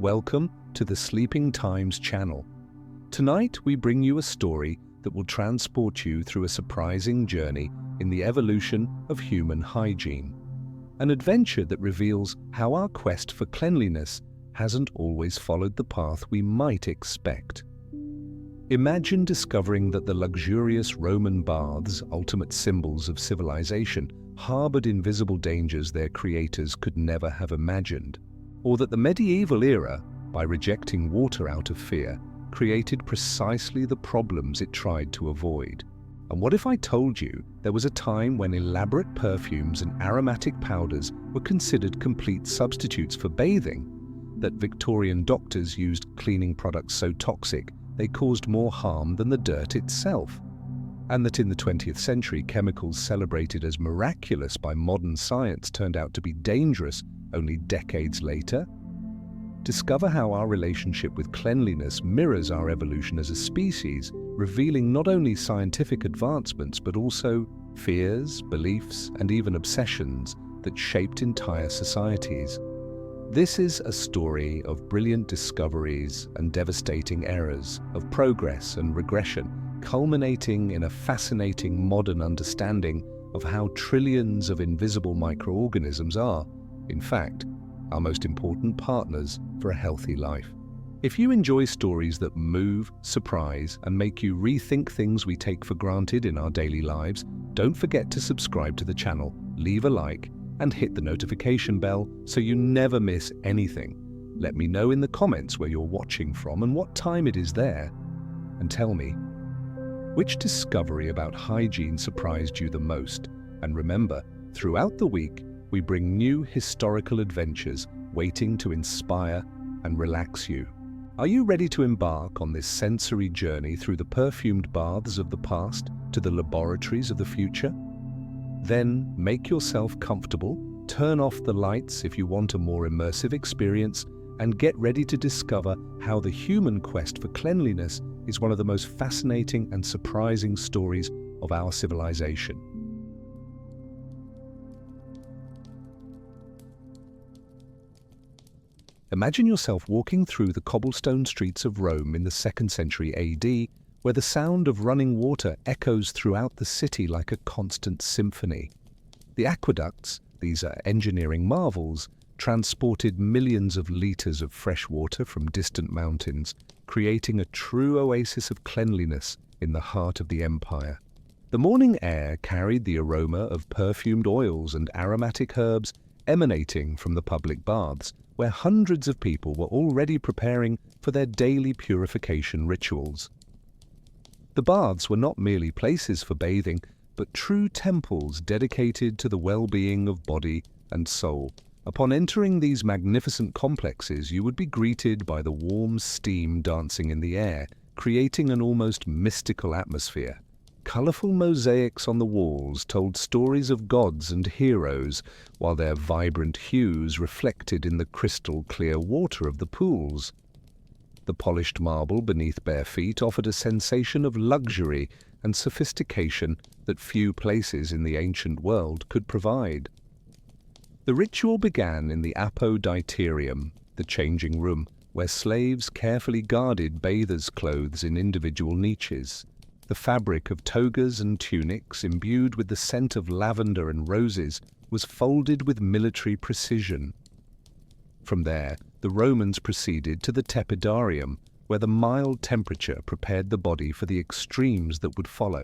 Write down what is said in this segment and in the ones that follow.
Welcome to the Sleeping Times channel. Tonight we bring you a story that will transport you through a surprising journey in the evolution of human hygiene. An adventure that reveals how our quest for cleanliness hasn't always followed the path we might expect. Imagine discovering that the luxurious Roman baths, ultimate symbols of civilization, harbored invisible dangers their creators could never have imagined. Or that the medieval era, by rejecting water out of fear, created precisely the problems it tried to avoid. And what if I told you there was a time when elaborate perfumes and aromatic powders were considered complete substitutes for bathing? That Victorian doctors used cleaning products so toxic they caused more harm than the dirt itself? And that in the 20th century, chemicals celebrated as miraculous by modern science turned out to be dangerous only decades later? Discover how our relationship with cleanliness mirrors our evolution as a species, revealing not only scientific advancements but also fears, beliefs, and even obsessions that shaped entire societies. This is a story of brilliant discoveries and devastating errors, of progress and regression, culminating in a fascinating modern understanding of how trillions of invisible microorganisms are, in fact, our most important partners for a healthy life. If you enjoy stories that move, surprise, and make you rethink things we take for granted in our daily lives, don't forget to subscribe to the channel, leave a like, and hit the notification bell so you never miss anything. Let me know in the comments where you're watching from and what time it is there. And tell me, which discovery about hygiene surprised you the most? And remember, throughout the week, we bring new historical adventures waiting to inspire and relax you. Are you ready to embark on this sensory journey through the perfumed baths of the past to the laboratories of the future? Then make yourself comfortable, turn off the lights if you want a more immersive experience, and get ready to discover how the human quest for cleanliness is one of the most fascinating and surprising stories of our civilization. Imagine yourself walking through the cobblestone streets of Rome in the 2nd century AD, where the sound of running water echoes throughout the city like a constant symphony. The aqueducts, these are engineering marvels, transported millions of liters of fresh water from distant mountains, creating a true oasis of cleanliness in the heart of the empire. The morning air carried the aroma of perfumed oils and aromatic herbs emanating from the public baths, where hundreds of people were already preparing for their daily purification rituals. The baths were not merely places for bathing, but true temples dedicated to the well-being of body and soul. Upon entering these magnificent complexes, you would be greeted by the warm steam dancing in the air, creating an almost mystical atmosphere. Colorful mosaics on the walls told stories of gods and heroes, while their vibrant hues reflected in the crystal-clear water of the pools. The polished marble beneath bare feet offered a sensation of luxury and sophistication that few places in the ancient world could provide. The ritual began in the apoditerium, the changing room, where slaves carefully guarded bathers' clothes in individual niches. The fabric of togas and tunics, imbued with the scent of lavender and roses, was folded with military precision. From there, the Romans proceeded to the tepidarium, where the mild temperature prepared the body for the extremes that would follow.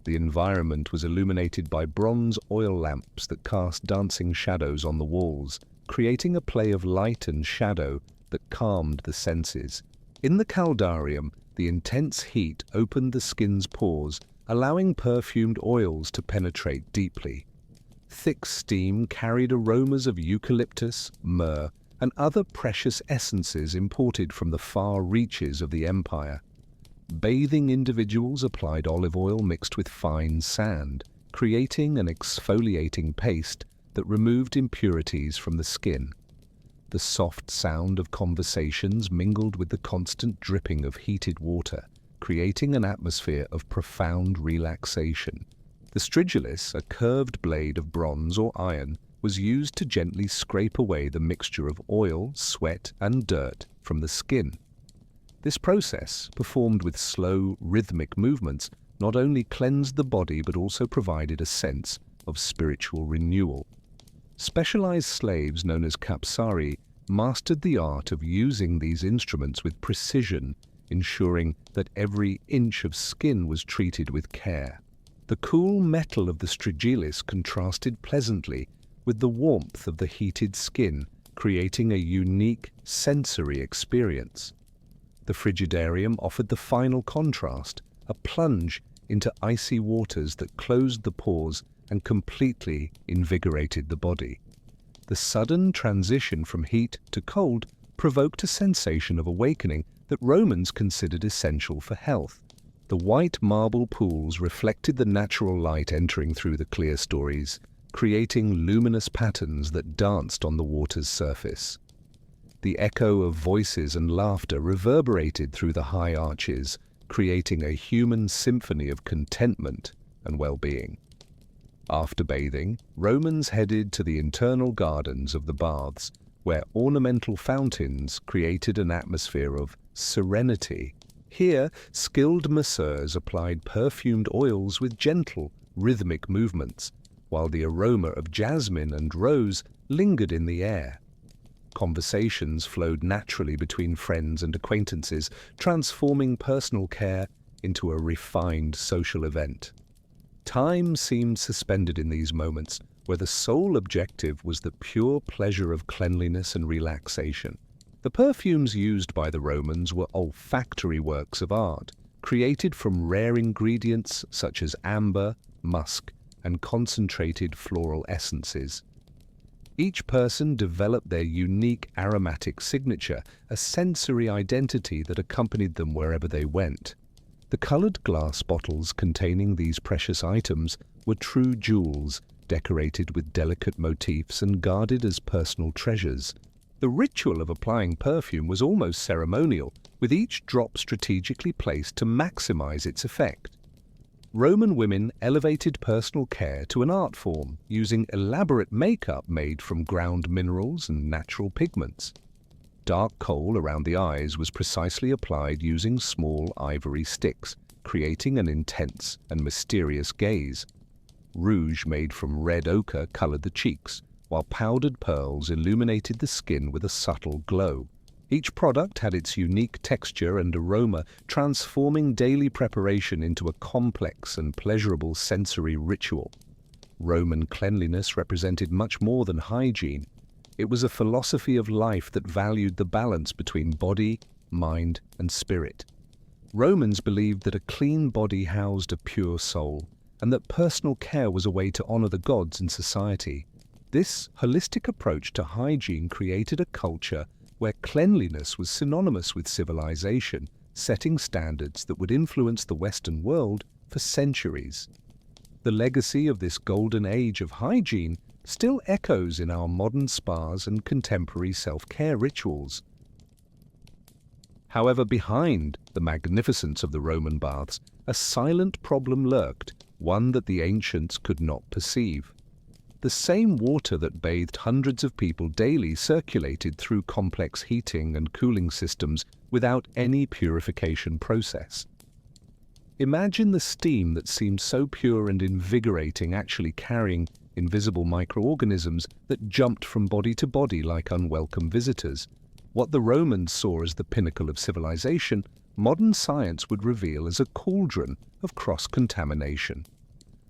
The environment was illuminated by bronze oil lamps that cast dancing shadows on the walls, creating a play of light and shadow that calmed the senses. In the cauldrons, the intense heat opened the skin's pores, allowing perfumed oils to penetrate deeply. Thick steam carried aromas of eucalyptus, myrrh, and other precious essences imported from the far reaches of the empire. Bathing individuals applied olive oil mixed with fine sand, creating an exfoliating paste that removed impurities from the skin. The soft sound of conversations mingled with the constant dripping of heated water, creating an atmosphere of profound relaxation. The stridulus, a curved blade of bronze or iron, was used to gently scrape away the mixture of oil, sweat, and dirt from the skin. This process, performed with slow, rhythmic movements, not only cleansed the body but also provided a sense of spiritual renewal. Specialized slaves known as kapsari mastered the art of using these instruments with precision, ensuring that every inch of skin was treated with care. The cool metal of the strigilis contrasted pleasantly with the warmth of the heated skin, creating a unique sensory experience. The frigidarium offered the final contrast, a plunge into icy waters that closed the pores and completely invigorated the body. The sudden transition from heat to cold provoked a sensation of awakening that Romans considered essential for health. The white marble pools reflected the natural light entering through the clear stories, creating luminous patterns that danced on the water's surface. The echo of voices and laughter reverberated through the high arches, creating a human symphony of contentment and well-being. After bathing, Romans headed to the internal gardens of the baths, where ornamental fountains created an atmosphere of serenity. Here, skilled masseurs applied perfumed oils with gentle, rhythmic movements, while the aroma of jasmine and rose lingered in the air. Conversations flowed naturally between friends and acquaintances, transforming personal care into a refined social event. Time seemed suspended in these moments, where the sole objective was the pure pleasure of cleanliness and relaxation. The perfumes used by the Romans were olfactory works of art, created from rare ingredients such as amber, musk, and concentrated floral essences. Each person developed their unique aromatic signature, a sensory identity that accompanied them wherever they went. The colored glass bottles containing these precious items were true jewels, decorated with delicate motifs and guarded as personal treasures. The ritual of applying perfume was almost ceremonial, with each drop strategically placed to maximize its effect. Roman women elevated personal care to an art form, using elaborate makeup made from ground minerals and natural pigments. Dark kohl around the eyes was precisely applied using small ivory sticks, creating an intense and mysterious gaze. Rouge made from red ochre colored the cheeks, while powdered pearls illuminated the skin with a subtle glow. Each product had its unique texture and aroma, transforming daily preparation into a complex and pleasurable sensory ritual. Roman cleanliness represented much more than hygiene. It was a philosophy of life that valued the balance between body, mind, and spirit. Romans believed that a clean body housed a pure soul, and that personal care was a way to honor the gods in society. This holistic approach to hygiene created a culture where cleanliness was synonymous with civilization, setting standards that would influence the Western world for centuries. The legacy of this golden age of hygiene still echoes in our modern spas and contemporary self-care rituals. However, behind the magnificence of the Roman baths, a silent problem lurked, one that the ancients could not perceive. The same water that bathed hundreds of people daily circulated through complex heating and cooling systems without any purification process. Imagine the steam that seemed so pure and invigorating actually carrying invisible microorganisms that jumped from body to body like unwelcome visitors. What the Romans saw as the pinnacle of civilization, modern science would reveal as a cauldron of cross-contamination.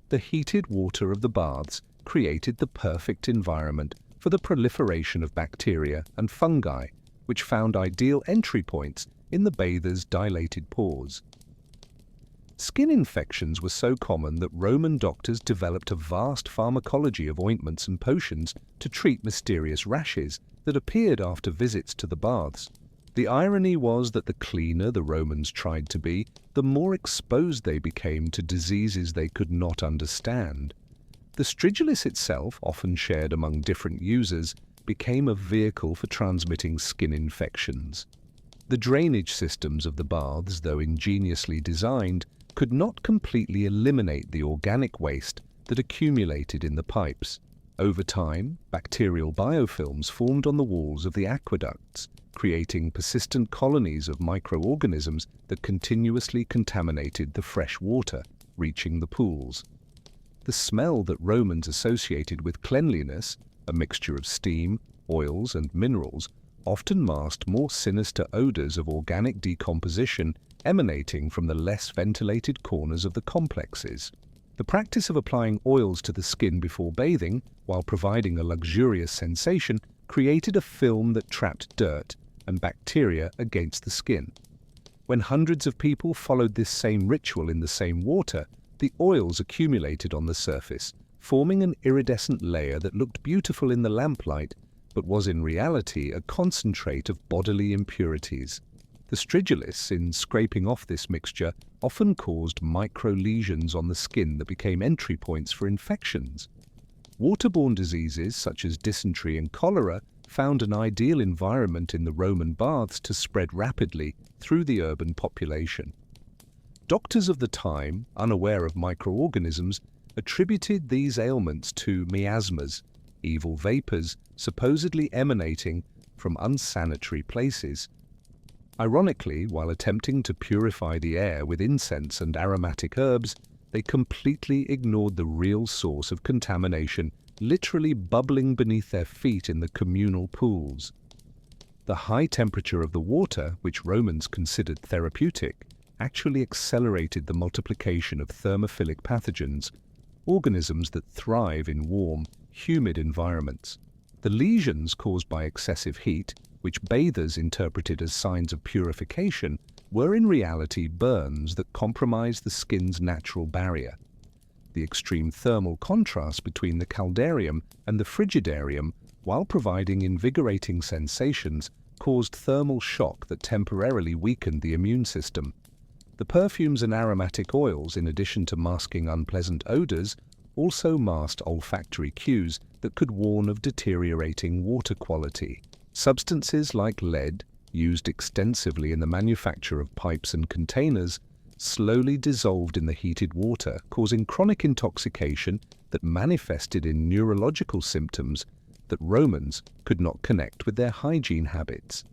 The heated water of the baths created the perfect environment for the proliferation of bacteria and fungi, which found ideal entry points in the bathers' dilated pores. Skin infections were so common that Roman doctors developed a vast pharmacology of ointments and potions to treat mysterious rashes that appeared after visits to the baths. The irony was that the cleaner the Romans tried to be, the more exposed they became to diseases they could not understand. The strigilis itself, often shared among different users, became a vehicle for transmitting skin infections. The drainage systems of the baths, though ingeniously designed, could not completely eliminate the organic waste that accumulated in the pipes. Over time, bacterial biofilms formed on the walls of the aqueducts, creating persistent colonies of microorganisms that continuously contaminated the fresh water reaching the pools. The smell that Romans associated with cleanliness, a mixture of steam, oils, and minerals, often masked more sinister odors of organic decomposition emanating from the less ventilated corners of the complexes. The practice of applying oils to the skin before bathing, while providing a luxurious sensation, created a film that trapped dirt and bacteria against the skin. When hundreds of people followed this same ritual in the same water, the oils accumulated on the surface, forming an iridescent layer that looked beautiful in the lamplight, but was in reality a concentrate of bodily impurities. The stridulus, in scraping off this mixture, often caused micro-lesions on the skin that became entry points for infections. Waterborne diseases such as dysentery and cholera found an ideal environment in the Roman baths to spread rapidly through the urban population. Doctors of the time, unaware of microorganisms, attributed these ailments to miasmas, evil vapors supposedly emanating from unsanitary places. Ironically, while attempting to purify the air with incense and aromatic herbs, they completely ignored the real source of contamination, literally bubbling beneath their feet in the communal pools. The high temperature of the water, which Romans considered therapeutic, actually accelerated the multiplication of thermophilic pathogens, organisms that thrive in warm, humid environments. The lesions caused by excessive heat, which bathers interpreted as signs of purification, were in reality burns that compromised the skin's natural barrier. The extreme thermal contrast between the caldarium and the frigidarium, while providing invigorating sensations, caused thermal shock that temporarily weakened the immune system. The perfumes and aromatic oils, in addition to masking unpleasant odors, also masked olfactory cues that could warn of deteriorating water quality. Substances like lead, used extensively in the manufacture of pipes and containers, slowly dissolved in the heated water, causing chronic intoxication that manifested in neurological symptoms that Romans could not connect with their hygiene habits.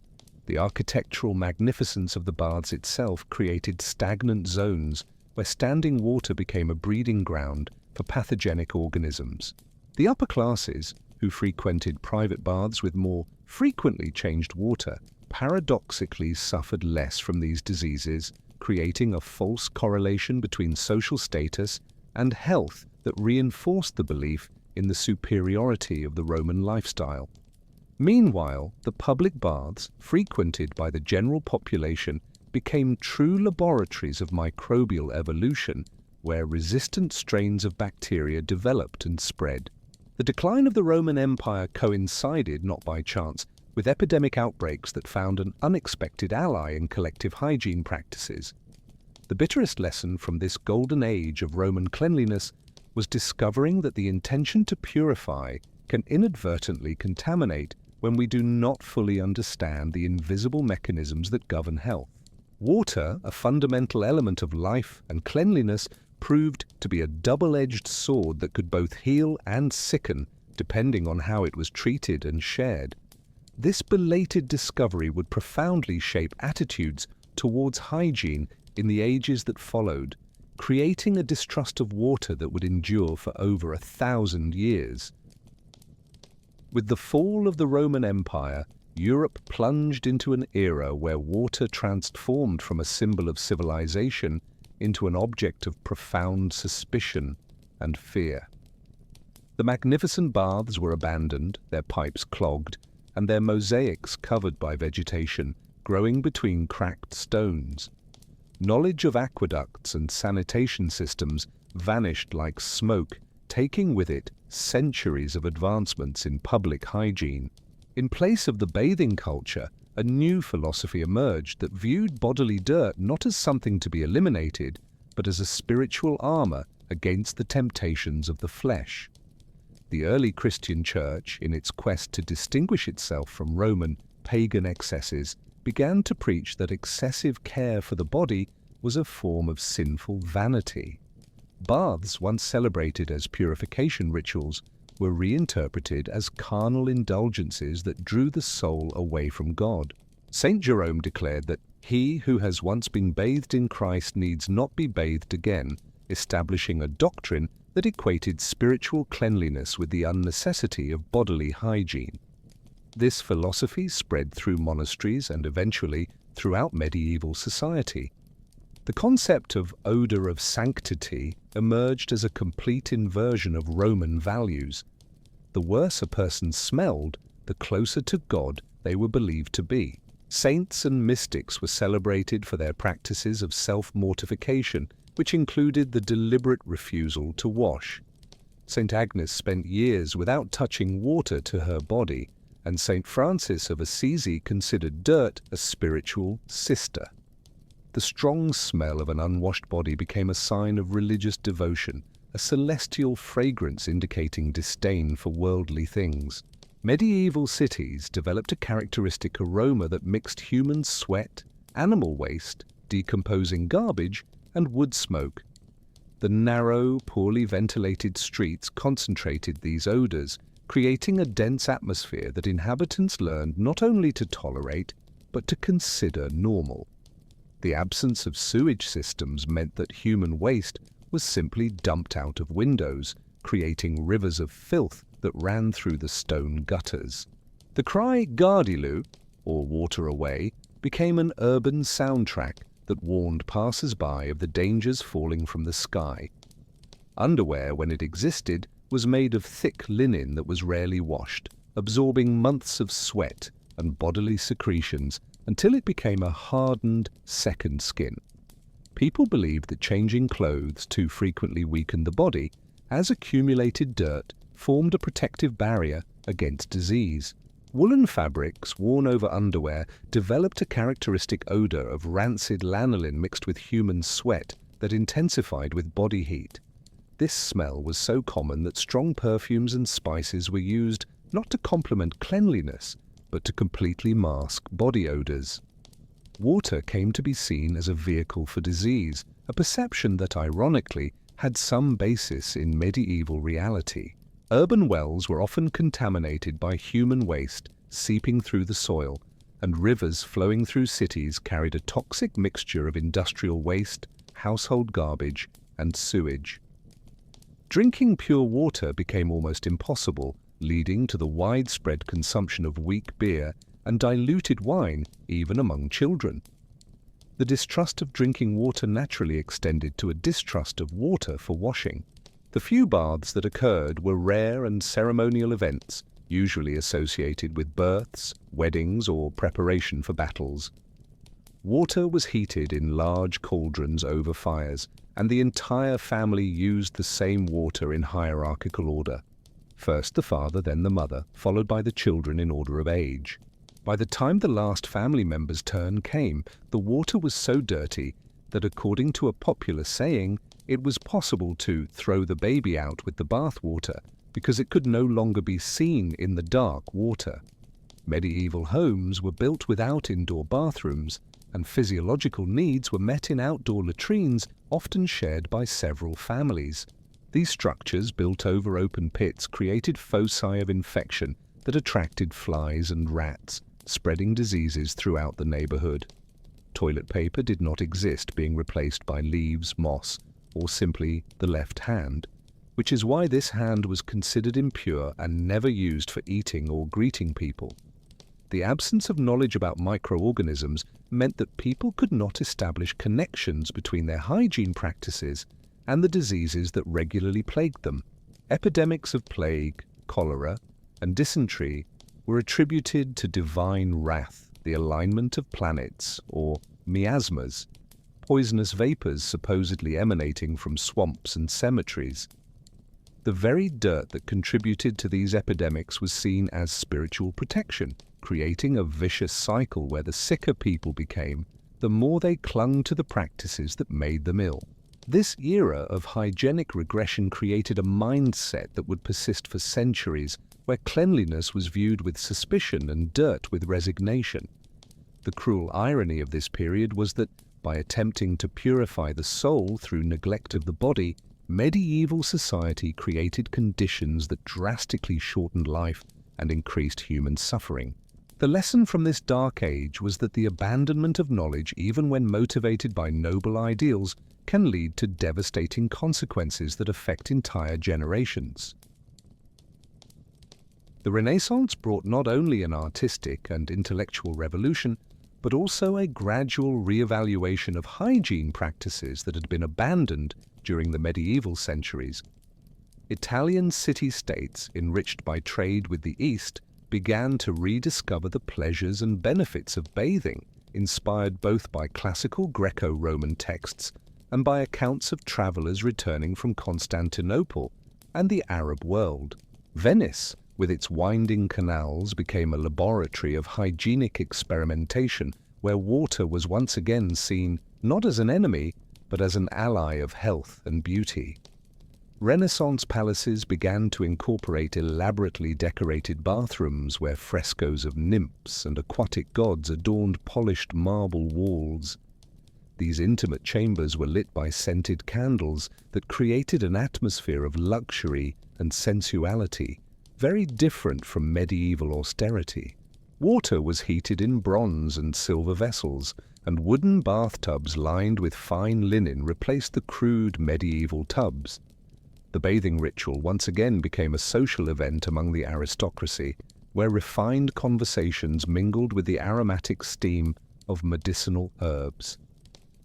The architectural magnificence of the baths itself created stagnant zones where standing water became a breeding ground for pathogenic organisms. The upper classes, who frequented private baths with more frequently changed water, paradoxically suffered less from these diseases, creating a false correlation between social status and health that reinforced the belief in the superiority of the Roman lifestyle. Meanwhile, the public baths, frequented by the general population, became true laboratories of microbial evolution, where resistant strains of bacteria developed and spread. The decline of the Roman Empire coincided, not by chance, with epidemic outbreaks that found an unexpected ally in collective hygiene practices. The bitterest lesson from this golden age of Roman cleanliness was discovering that the intention to purify can inadvertently contaminate when we do not fully understand the invisible mechanisms that govern health. Water, a fundamental element of life and cleanliness, proved to be a double-edged sword that could both heal and sicken, depending on how it was treated and shared. This belated discovery would profoundly shape attitudes towards hygiene in the ages that followed, creating a distrust of water that would endure for over 1,000 years. With the fall of the Roman Empire, Europe plunged into an era where water transformed from a symbol of civilization into an object of profound suspicion and fear. The magnificent baths were abandoned, their pipes clogged, and their mosaics covered by vegetation growing between cracked stones. Knowledge of aqueducts and sanitation systems vanished like smoke, taking with it centuries of advancements in public hygiene. In place of the bathing culture, a new philosophy emerged that viewed bodily dirt not as something to be eliminated, but as a spiritual armor against the temptations of the flesh. The early Christian Church, in its quest to distinguish itself from Roman pagan excesses, began to preach that excessive care for the body was a form of sinful vanity. Baths, once celebrated as purification rituals, were reinterpreted as carnal indulgences that drew the soul away from God. Saint Jerome declared that he who has once been bathed in Christ needs not be bathed again, establishing a doctrine that equated spiritual cleanliness with the unnecessity of bodily hygiene. This philosophy spread through monasteries and eventually throughout medieval society. The concept of odor of sanctity emerged as a complete inversion of Roman values. The worse a person smelled, the closer to God they were believed to be. Saints and mystics were celebrated for their practices of self-mortification, which included the deliberate refusal to wash. St. Agnes spent years without touching water to her body, and St. Francis of Assisi considered dirt a spiritual sister. The strong smell of an unwashed body became a sign of religious devotion, a celestial fragrance indicating disdain for worldly things. Medieval cities developed a characteristic aroma that mixed human sweat, animal waste, decomposing garbage, and wood smoke. The narrow, poorly ventilated streets concentrated these odors, creating a dense atmosphere that inhabitants learned not only to tolerate, but to consider normal. The absence of sewage systems meant that human waste was simply dumped out of windows, creating rivers of filth that ran through the stone gutters. The cry "Gardez-le," or "water away," became an urban soundtrack that warned passers-by of the dangers falling from the sky. Underwear, when it existed, was made of thick linen that was rarely washed, absorbing months of sweat and bodily secretions until it became a hardened second skin. People believed that changing clothes too frequently weakened the body, as accumulated dirt formed a protective barrier against disease. Woolen fabrics worn over underwear developed a characteristic odor of rancid lanolin mixed with human sweat that intensified with body heat. This smell was so common that strong perfumes and spices were used not to complement cleanliness, but to completely mask body odors. Water came to be seen as a vehicle for disease, a perception that ironically had some basis in medieval reality. Urban wells were often contaminated by human waste seeping through the soil, and rivers flowing through cities carried a toxic mixture of industrial waste, household garbage, and sewage. Drinking pure water became almost impossible, leading to the widespread consumption of weak beer and diluted wine, even among children. The distrust of drinking water naturally extended to a distrust of water for washing. The few baths that occurred were rare and ceremonial events, usually associated with births, weddings, or preparation for battles. Water was heated in large cauldrons over fires, and the entire family used the same water in hierarchical order. First the father, then the mother, followed by the children in order of age. By the time the last family member's turn came, the water was so dirty that, according to a popular saying, it was possible to throw the baby out with the bath water because it could no longer be seen in the dark water. Medieval homes were built without indoor bathrooms, and physiological needs were met in outdoor latrines, often shared by several families. These structures, built over open pits, created foci of infection that attracted flies and rats, spreading diseases throughout the neighborhood. Toilet paper did not exist, being replaced by leaves, moss, or simply the left hand, which is why this hand was considered impure and never used for eating or greeting people. The absence of knowledge about microorganisms meant that people could not establish connections between their hygiene practices and the diseases that regularly plagued them. Epidemics of plague, cholera, and dysentery were attributed to divine wrath, the alignment of planets, or miasmas, poisonous vapors supposedly emanating from swamps and cemeteries. The very dirt that contributed to these epidemics was seen as spiritual protection, creating a vicious cycle where the sicker people became, the more they clung to the practices that made them ill. This era of hygienic regression created a mindset that would persist for centuries, where cleanliness was viewed with suspicion and dirt with resignation. The cruel irony of this period was that, by attempting to purify the soul through neglect of the body, Medieval society created conditions that drastically shortened life and increased human suffering. The lesson from this dark age was that the abandonment of knowledge, even when motivated by noble ideals, can lead to devastating consequences that affect entire generations. The Renaissance brought not only an artistic and intellectual revolution, but also a gradual re-evaluation of hygiene practices that had been abandoned during the medieval centuries. Italian city-states, enriched by trade with the East, began to rediscover the pleasures and benefits of bathing, inspired both by classical Greco-Roman texts and by accounts of travelers returning from Constantinople and the Arab world. Venice, with its winding canals, became a laboratory of hygienic experimentation where water was once again seen not as an enemy, but as an ally of health and beauty. Renaissance palaces began to incorporate elaborately decorated bathrooms where frescoes of nymphs and aquatic gods adorned polished marble walls. These intimate chambers were lit by scented candles that created an atmosphere of luxury and sensuality, very different from medieval austerity. Water was heated in bronze and silver vessels, and wooden bathtubs lined with fine linen replaced the crude medieval tubs. The bathing ritual once again became a social event among the aristocracy, where refined conversations mingled with the aromatic steam of medicinal herbs.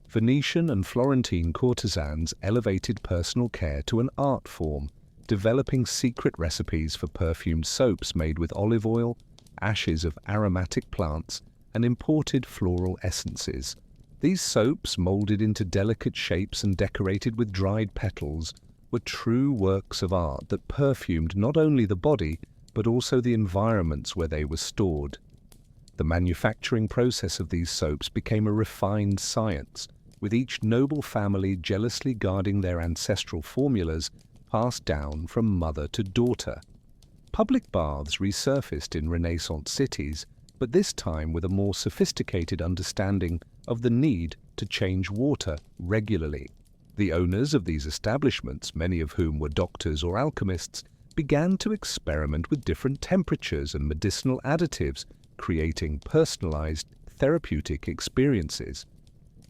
Venetian and Florentine courtesans elevated personal care to an art form, developing secret recipes for perfumed soaps made with olive oil, ashes of aromatic plants, and imported floral essences. These soaps, molded into delicate shapes and decorated with dried petals, were true works of art that perfumed not only the body, but also the environments where they were stored. The manufacturing process of these soaps became a refined science, with each noble family jealously guarding their ancestral formulas passed down from mother to daughter. Public baths resurfaced in Renaissance cities, but this time with a more sophisticated understanding of the need to change water regularly. The owners of these establishments, many of whom were doctors or alchemists, began to experiment with different temperatures and medicinal additives, creating personalized therapeutic experiences.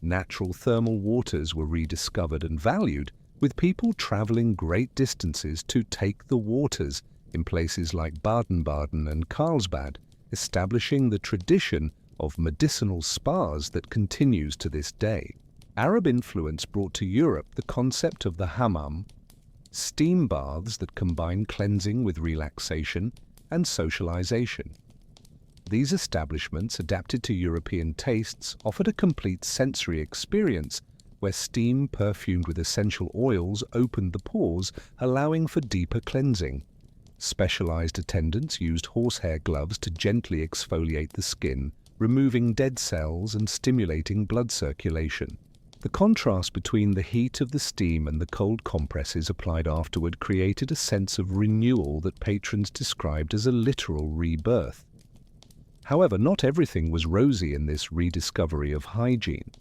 Natural thermal waters were rediscovered and valued, with people traveling great distances to take the waters in places like Baden-Baden and Carlsbad, establishing the tradition of medicinal spas that continues to this day. Arab influence brought to Europe the concept of the hammam, steam baths that combine cleansing with relaxation and socialization. These establishments, adapted to European tastes, offered a complete sensory experience where steam perfumed with essential oils opened the pores, allowing for deeper cleansing. Specialized attendants used horsehair gloves to gently exfoliate the skin, removing dead cells and stimulating blood circulation. The contrast between the heat of the steam and the cold compresses applied afterward created a sense of renewal that patrons described as a literal rebirth. However, not everything was rosy in this rediscovery of hygiene.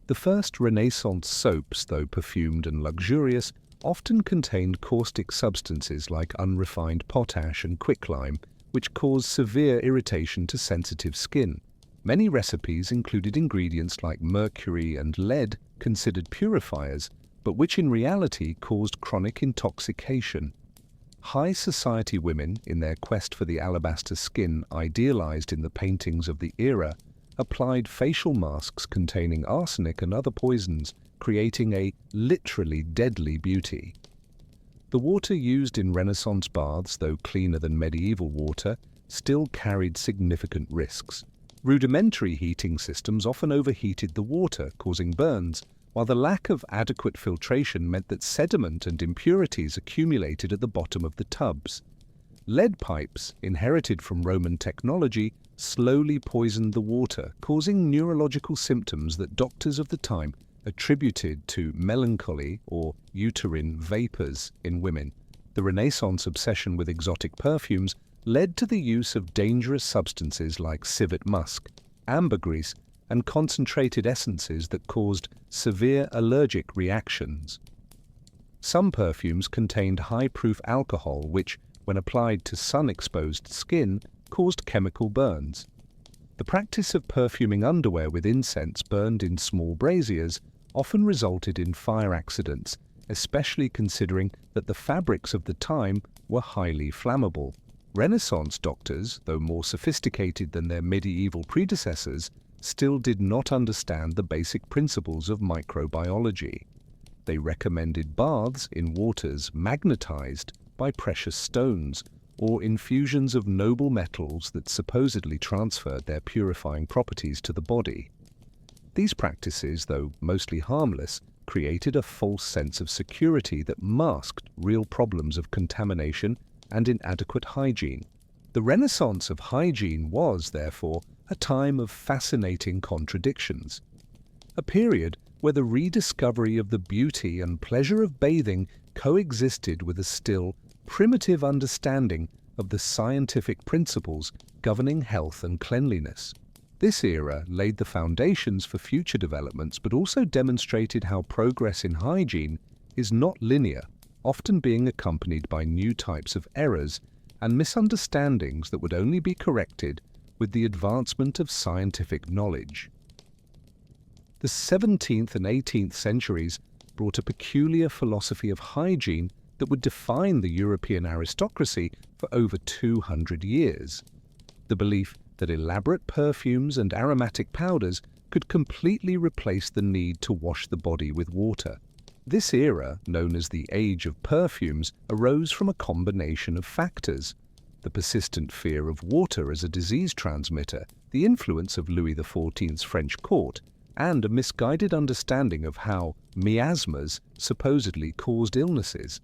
The first Renaissance soaps, though perfumed and luxurious, often contained caustic substances like unrefined potash and quicklime, which caused severe irritation to sensitive skin. Many recipes included ingredients like mercury and lead, considered purifiers, but which in reality caused chronic intoxication. High society women, in their quest for the alabaster skin idealized in the paintings of the era, applied facial masks containing arsenic and other poisons, creating a literally deadly beauty. The water used in Renaissance baths, though cleaner than medieval water, still carried significant risks. Rudimentary heating systems often overheated the water, causing burns, while the lack of adequate filtration meant that sediment and impurities accumulated at the bottom of the tubs. Lead pipes, inherited from Roman technology, slowly poisoned the water, causing neurological symptoms that doctors of the time attributed to melancholy or uterine vapors in women. The Renaissance obsession with exotic perfumes led to the use of dangerous substances like civet musk, ambergris, and concentrated essences that caused severe allergic reactions. Some perfumes contained high-proof alcohol which, when applied to sun-exposed skin, caused chemical burns. The practice of perfuming underwear with incense burned in small braziers often resulted in fire accidents, especially considering that the fabrics of the time were highly flammable. Renaissance doctors, though more sophisticated than their medieval predecessors, still did not understand the basic principles of microbiology. They recommended baths in waters magnetized by precious stones or infusions of noble metals that supposedly transferred their purifying properties to the body. These practices, though mostly harmless, created a false sense of security that masked real problems of contamination and inadequate hygiene. The Renaissance of hygiene was, therefore, a time of fascinating contradictions. A period where the rediscovery of the beauty and pleasure of bathing coexisted with a still primitive understanding of the scientific principles governing health and cleanliness. This era laid the foundations for future developments but also demonstrated how progress in hygiene is not linear, often being accompanied by new types of errors and misunderstandings that would only be corrected with the advancement of scientific knowledge. The 17th and 18th centuries brought a peculiar philosophy of hygiene that would define the European aristocracy for over 200 years. The belief that elaborate perfumes and aromatic powders could completely replace the need to wash the body with water. This era, known as the Age of Perfumes, arose from a combination of factors: the persistent fear of water as a disease transmitter, the influence of Louis XIV's French court, and a misguided understanding of how miasmas supposedly caused illnesses.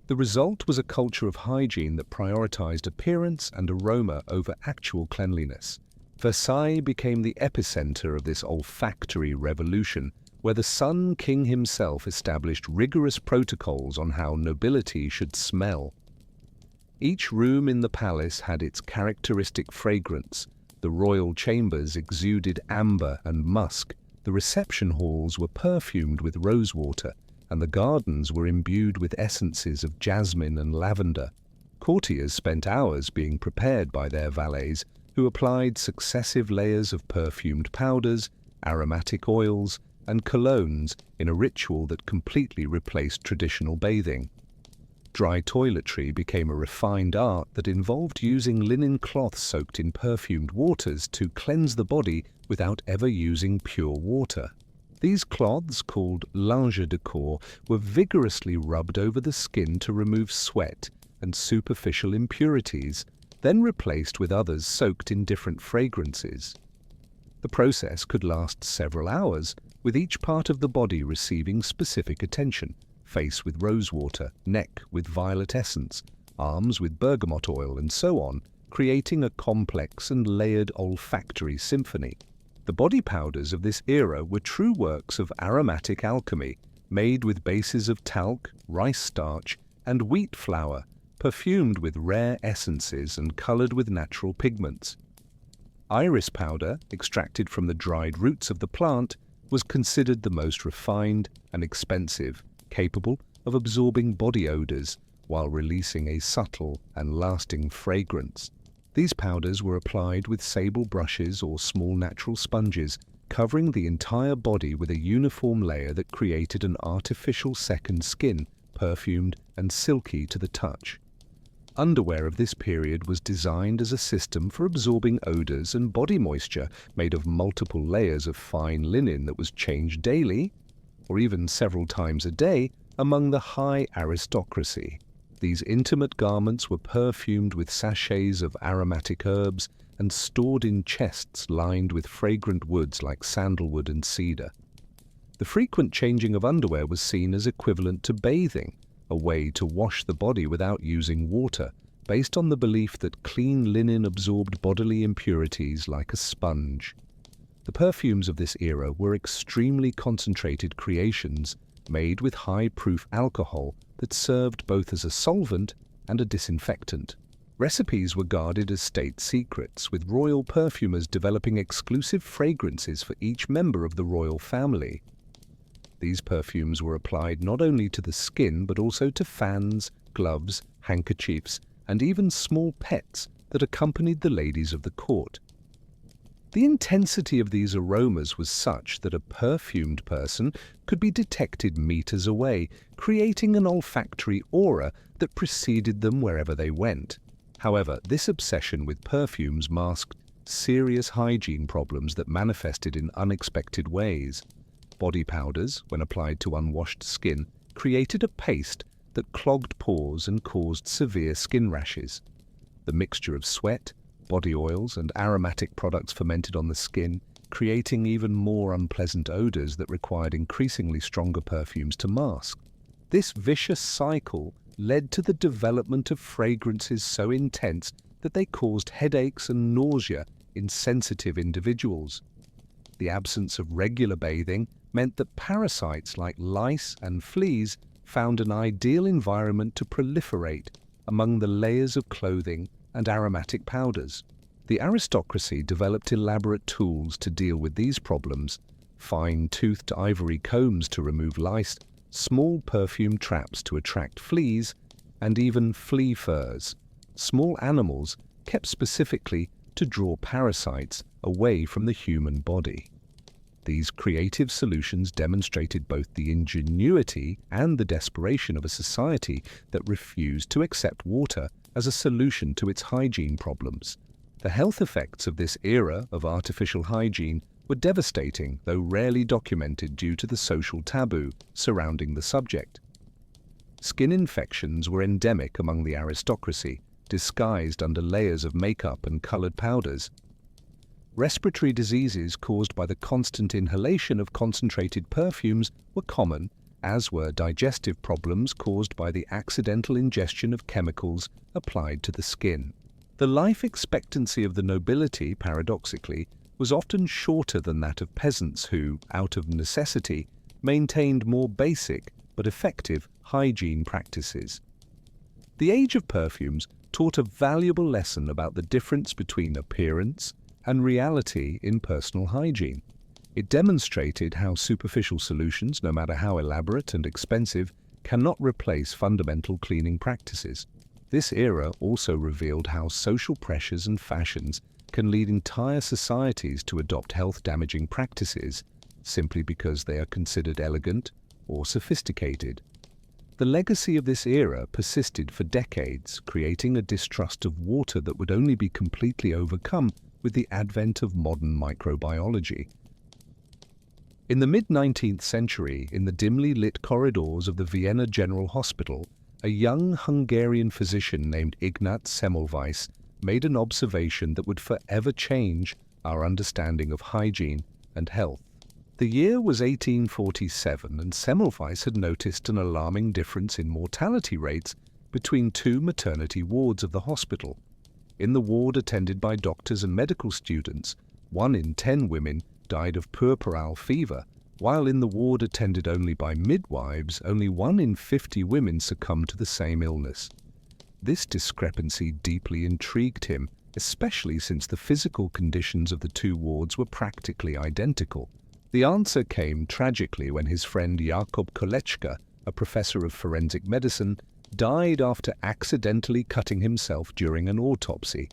The result was a culture of hygiene that prioritized appearance and aroma over actual cleanliness. Versailles became the epicenter of this olfactory revolution, where the Sun King himself established rigorous protocols on how nobility should smell. Each room in the palace had its characteristic fragrance. The royal chambers exuded amber and musk, the reception halls were perfumed with rosewater, and the gardens were imbued with essences of jasmine and lavender. Courtiers spent hours being prepared by their valets, who applied successive layers of perfumed powders, aromatic oils, and colognes in a ritual that completely replaced traditional bathing. Dry toiletry became a refined art that involved using linen cloths soaked in perfumed waters to cleanse the body without ever using pure water. These cloths, called linge de corps, were vigorously rubbed over the skin to remove sweat and superficial impurities, then replaced with others soaked in different fragrances. The process could last several hours, with each part of the body receiving specific attention: face with rosewater, neck with violet essence, arms with bergamot oil, and so on, creating a complex and layered olfactory symphony. The body powders of this era were true works of aromatic alchemy, made with bases of talc, rice starch, and wheat flour, perfumed with rare essences and colored with natural pigments. Iris powder, extracted from the dried roots of the plant, was considered the most refined and expensive, capable of absorbing body odors while releasing a subtle and lasting fragrance. These powders were applied with sable brushes or small natural sponges, covering the entire body with a uniform layer that created an artificial second skin, perfumed and silky to the touch. Underwear of this period was designed as a system for absorbing odors and body moisture, made of multiple layers of fine linen that was changed daily, or even several times a day, among the high aristocracy. These intimate garments were perfumed with sachets of aromatic herbs and stored in chests lined with fragrant woods like sandalwood and cedar. The frequent changing of underwear was seen as equivalent to bathing, a way to wash the body without using water, based on the belief that clean linen absorbed bodily impurities like a sponge. The perfumes of this era were extremely concentrated creations made with high-proof alcohol that served both as a solvent and a disinfectant. Recipes were guarded as state secrets, with royal perfumers developing exclusive fragrances for each member of the royal family. These perfumes were applied not only to the skin but also to fans, gloves, handkerchiefs, and even small pets that accompanied the ladies of the court. The intensity of these aromas was such that a perfumed person could be detected meters away, creating an olfactory aura that preceded them wherever they went. However, this obsession with perfumes masked serious hygiene problems that manifested in unexpected ways. Body powders, when applied to unwashed skin, created a paste that clogged pores and caused severe skin rashes. The mixture of sweat, body oils, and aromatic products fermented on the skin, creating even more unpleasant odors that required increasingly stronger perfumes to mask. This vicious cycle led to the development of fragrances so intense that they caused headaches and nausea in sensitive individuals. The absence of regular bathing meant that parasites like lice and fleas found an ideal environment to proliferate among the layers of clothing and aromatic powders. The aristocracy developed elaborate tools to deal with these problems: fine-toothed ivory combs to remove lice, small perfume traps to attract fleas, and even flea furs, small animals kept specifically to draw parasites away from the human body. These creative solutions demonstrated both the ingenuity and the desperation of a society that refused to accept water as a solution to its hygiene problems. The health effects of this era of artificial hygiene were devastating, though rarely documented due to the social taboo surrounding the subject. Skin infections were endemic among the aristocracy, disguised under layers of makeup and colored powders. Respiratory diseases caused by the constant inhalation of concentrated perfumes were common, as were digestive problems caused by the accidental ingestion of chemicals applied to the skin. The life expectancy of the nobility, paradoxically, was often shorter than that of peasants who, out of necessity, maintained more basic but effective hygiene practices. The age of perfumes taught a valuable lesson about the difference between appearance and reality in personal hygiene. It demonstrated how superficial solutions, no matter how elaborate and expensive, cannot replace fundamental cleaning practices. This era also revealed how social pressures and fashions can lead entire societies to adopt health-damaging practices simply because they are considered elegant or sophisticated. The legacy of this era persisted for decades, creating a distrust of water that would only be completely overcome with the advent of modern microbiology. In the mid-19th century, in the dimly lit corridors of the Vienna General Hospital, a young Hungarian physician named Ignaz Semmelweis made an observation that would forever change our understanding of hygiene and health. The year was 1847, and Semmelweis had noticed an alarming difference in mortality rates between two maternity wards of the hospital. In the ward attended by doctors and medical students, 1 in 10 women died of puerperal fever, while in the ward attended only by midwives, only 1 in 50 women succumbed to the same illness. This discrepancy deeply intrigued him, especially since the physical conditions of the two wards were practically identical. The answer came tragically when his friend Jakob Kolečka, a professor of forensic medicine, died after accidentally cutting himself during an autopsy.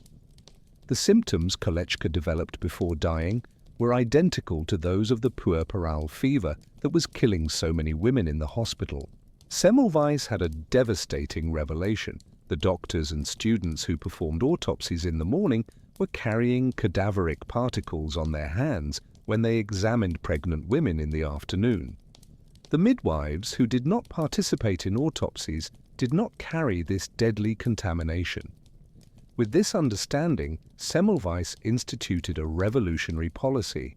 The symptoms Kolečka developed before dying were identical to those of the puerperal fever that was killing so many women in the hospital. Semmelweis had a devastating revelation. The doctors and students who performed autopsies in the morning were carrying cadaveric particles on their hands when they examined pregnant women in the afternoon. The midwives, who did not participate in autopsies, did not carry this deadly contamination. With this understanding, Semmelweis instituted a revolutionary policy.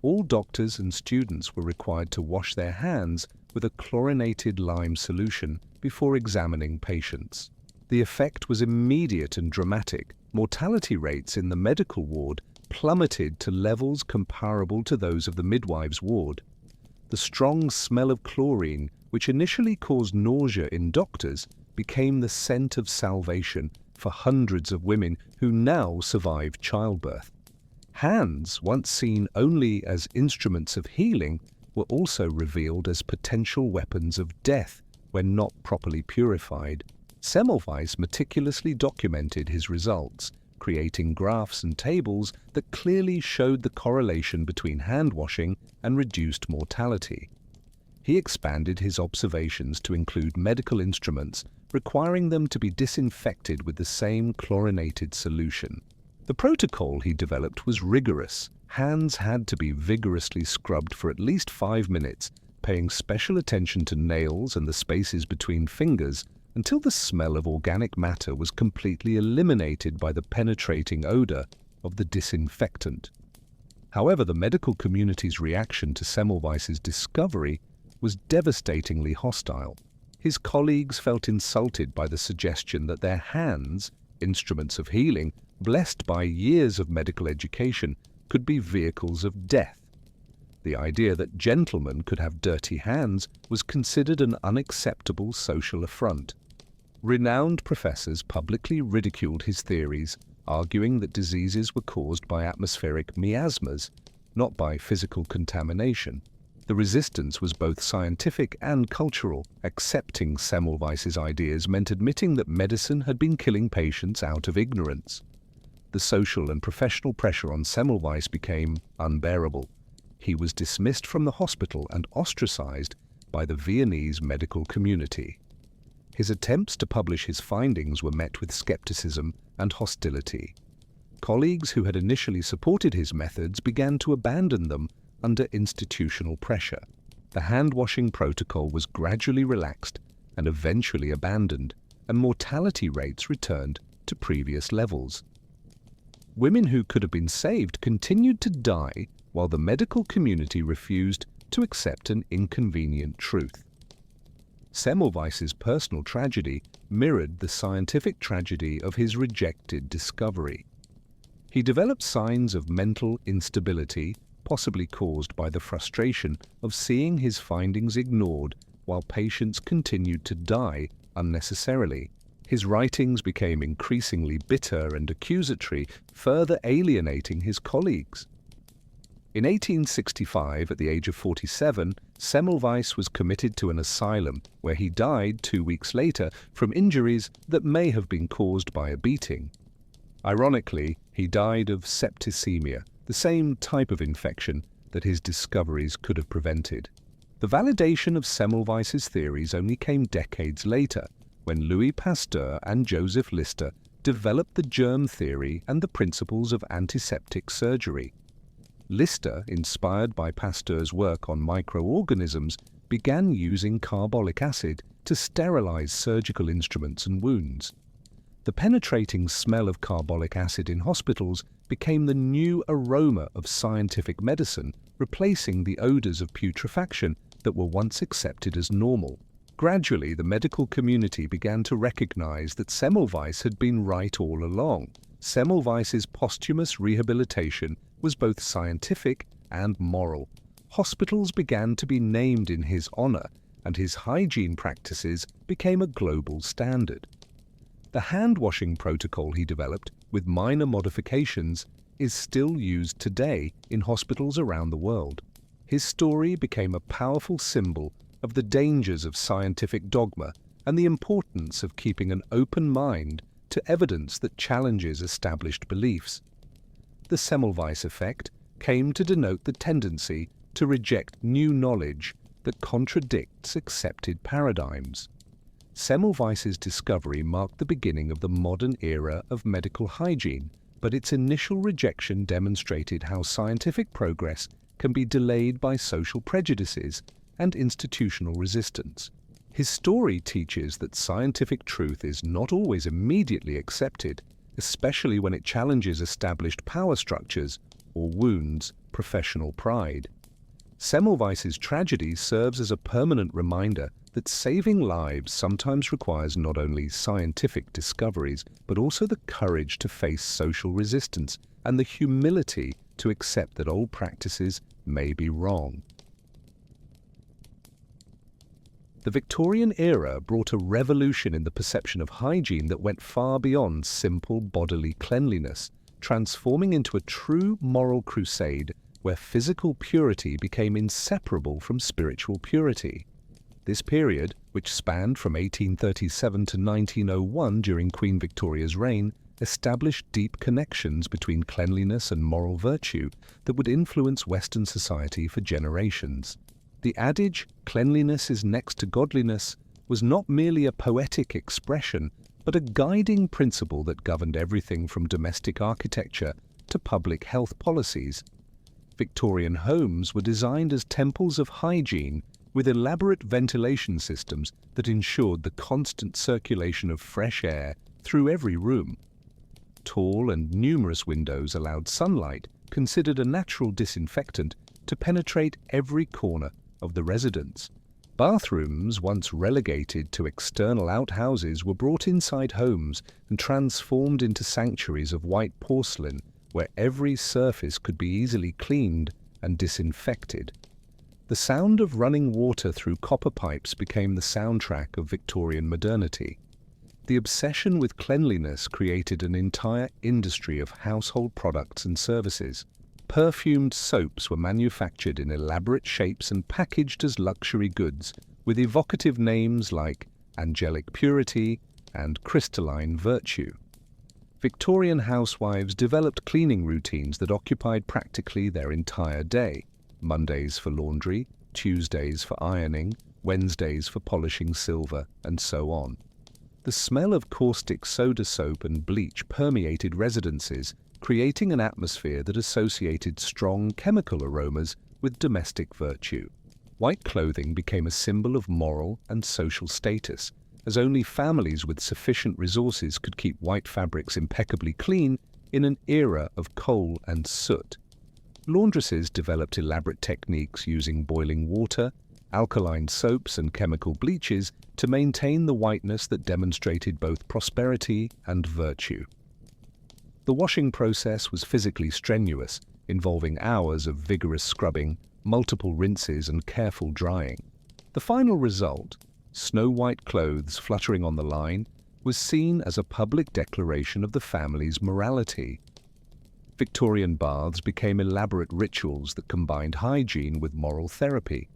All doctors and students were required to wash their hands with a chlorinated lime solution before examining patients. The effect was immediate and dramatic. Mortality rates in the medical ward plummeted to levels comparable to those of the midwives' ward. The strong smell of chlorine, which initially caused nausea in doctors, became the scent of salvation for hundreds of women who now survived childbirth. Hands, once seen only as instruments of healing, were also revealed as potential weapons of death when not properly purified. Semmelweis meticulously documented his results, creating graphs and tables that clearly showed the correlation between hand-washing and reduced mortality. He expanded his observations to include medical instruments, requiring them to be disinfected with the same chlorinated solution. The protocol he developed was rigorous. Hands had to be vigorously scrubbed for at least 5 minutes, paying special attention to nails and the spaces between fingers until the smell of organic matter was completely eliminated by the penetrating odor of the disinfectant. However, the medical community's reaction to Semmelweis's discovery was devastatingly hostile. His colleagues felt insulted by the suggestion that their hands, instruments of healing, blessed by years of medical education, could be vehicles of death. The idea that gentlemen could have dirty hands was considered an unacceptable social affront. Renowned professors publicly ridiculed his theories, arguing that diseases were caused by atmospheric miasmas, not by physical contamination. The resistance was both scientific and cultural. Accepting Semmelweis's ideas meant admitting that medicine had been killing patients out of ignorance. The social and professional pressure on Semmelweis became unbearable. He was dismissed from the hospital and ostracized by the Viennese medical community. His attempts to publish his findings were met with skepticism and hostility. Colleagues who had initially supported his methods began to abandon them under institutional pressure. The hand-washing protocol was gradually relaxed and eventually abandoned, and mortality rates returned to previous levels. Women who could have been saved continued to die while the medical community refused to accept an inconvenient truth. Semmelweis's personal tragedy mirrored the scientific tragedy of his rejected discovery. He developed signs of mental instability, possibly caused by the frustration of seeing his findings ignored while patients continued to die unnecessarily. His writings became increasingly bitter and accusatory, further alienating his colleagues. In 1865, at the age of 47, Semmelweis was committed to an asylum where he died 2 weeks later from injuries that may have been caused by a beating. Ironically, he died of septicemia, the same type of infection that his discoveries could have prevented. The validation of Semmelweis's theories only came decades later, when Louis Pasteur and Joseph Lister developed the germ theory and the principles of antiseptic surgery. Lister, inspired by Pasteur's work on microorganisms, began using carbolic acid to sterilize surgical instruments and wounds. The penetrating smell of carbolic acid in hospitals became the new aroma of scientific medicine, replacing the odors of putrefaction that were once accepted as normal. Gradually, the medical community began to recognize that Semmelweis had been right all along. Semmelweis's posthumous rehabilitation was both scientific and moral. Hospitals began to be named in his honor, and his hygiene practices became a global standard. The hand-washing protocol he developed, with minor modifications, is still used today in hospitals around the world. His story became a powerful symbol of the dangers of scientific dogma and the importance of keeping an open mind to evidence that challenges established beliefs. The Semmelweis effect came to denote the tendency to reject new knowledge that contradicts accepted paradigms. Semmelweis's discovery marked the beginning of the modern era of medical hygiene, but its initial rejection demonstrated how scientific progress can be delayed by social prejudices and institutional resistance. His story teaches that scientific truth is not always immediately accepted, especially when it challenges established power structures or wounds professional pride. Semmelweis's tragedy serves as a permanent reminder that saving lives sometimes requires not only scientific discoveries, but also the courage to face social resistance and the humility to accept that old practices may be wrong. The Victorian era brought a revolution in the perception of hygiene that went far beyond simple bodily cleanliness, transforming into a true moral crusade where physical purity became inseparable from spiritual purity. This period, which spanned from 1837 to 1901 during Queen Victoria's reign, established deep connections between cleanliness and moral virtue that would influence Western society for generations. The adage, "cleanliness is next to godliness," was not merely a poetic expression, but a guiding principle that governed everything from domestic architecture to public health policies. Victorian homes were designed as temples of hygiene, with elaborate ventilation systems that ensured the constant circulation of fresh air through every room. Tall and numerous windows allowed sunlight, considered a natural disinfectant, to penetrate every corner of the residence. Bathrooms, once relegated to external outhouses, were brought inside homes and transformed into sanctuaries of white porcelain, where every surface could be easily cleaned and disinfected. The sound of running water through copper pipes became the soundtrack of Victorian modernity. The obsession with cleanliness created an entire industry of household products and services. Perfumed soaps were manufactured in elaborate shapes and packaged as luxury goods, with evocative names like angelic purity and crystalline virtue. Victorian housewives developed cleaning routines that occupied practically their entire day. Mondays for laundry, Tuesdays for ironing, Wednesdays for polishing silver, and so on. The smell of caustic soda soap and bleach permeated residences, creating an atmosphere that associated strong chemical aromas with domestic virtue. White clothing became a symbol of moral and social status, as only families with sufficient resources could keep white fabrics impeccably clean in an era of coal and soot. Laundresses developed elaborate techniques using boiling water, alkaline soaps and chemical bleaches to maintain the whiteness that demonstrated both prosperity and virtue. The washing process was physically strenuous, involving hours of vigorous scrubbing, multiple rinses and careful drying. The final result, snow-white clothes fluttering on the line, was seen as a public declaration of the family's morality. Victorian baths became elaborate rituals that combined hygiene with moral therapy.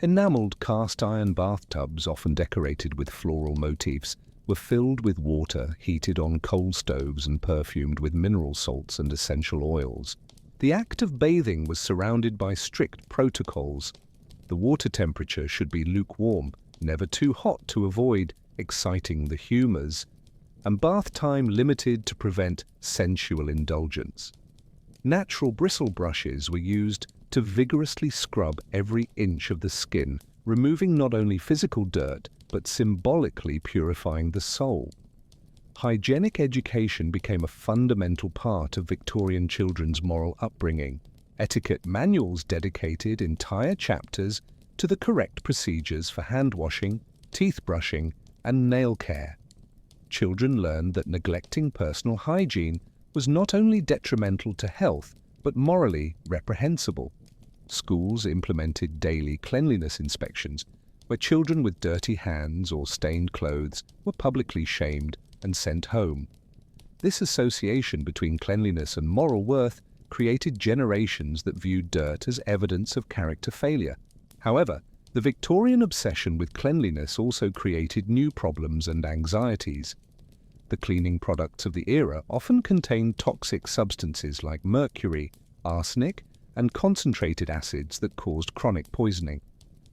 Enameled cast-iron bathtubs, often decorated with floral motifs, were filled with water heated on coal stoves and perfumed with mineral salts and essential oils. The act of bathing was surrounded by strict protocols. The water temperature should be lukewarm, never too hot to avoid exciting the humors, and bath time limited to prevent sensual indulgence. Natural bristle brushes were used to vigorously scrub every inch of the skin, removing not only physical dirt, but symbolically purifying the soul. Hygienic education became a fundamental part of Victorian children's moral upbringing. Etiquette manuals dedicated entire chapters to the correct procedures for hand washing, teeth brushing, and nail care. Children learned that neglecting personal hygiene was not only detrimental to health, but morally reprehensible. Schools implemented daily cleanliness inspections, where children with dirty hands or stained clothes were publicly shamed and sent home. This association between cleanliness and moral worth created generations that viewed dirt as evidence of character failure. However, the Victorian obsession with cleanliness also created new problems and anxieties. The cleaning products of the era often contained toxic substances like mercury, arsenic, and concentrated acids that caused chronic poisoning.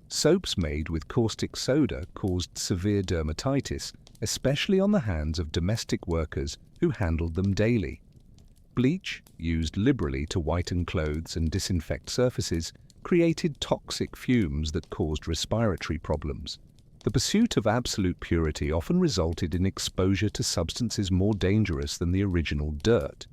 Soaps made with caustic soda caused severe dermatitis, especially on the hands of domestic workers who handled them daily. Bleach, used liberally to whiten clothes and disinfect surfaces, created toxic fumes that caused respiratory problems. The pursuit of absolute purity often resulted in exposure to substances more dangerous than the original dirt.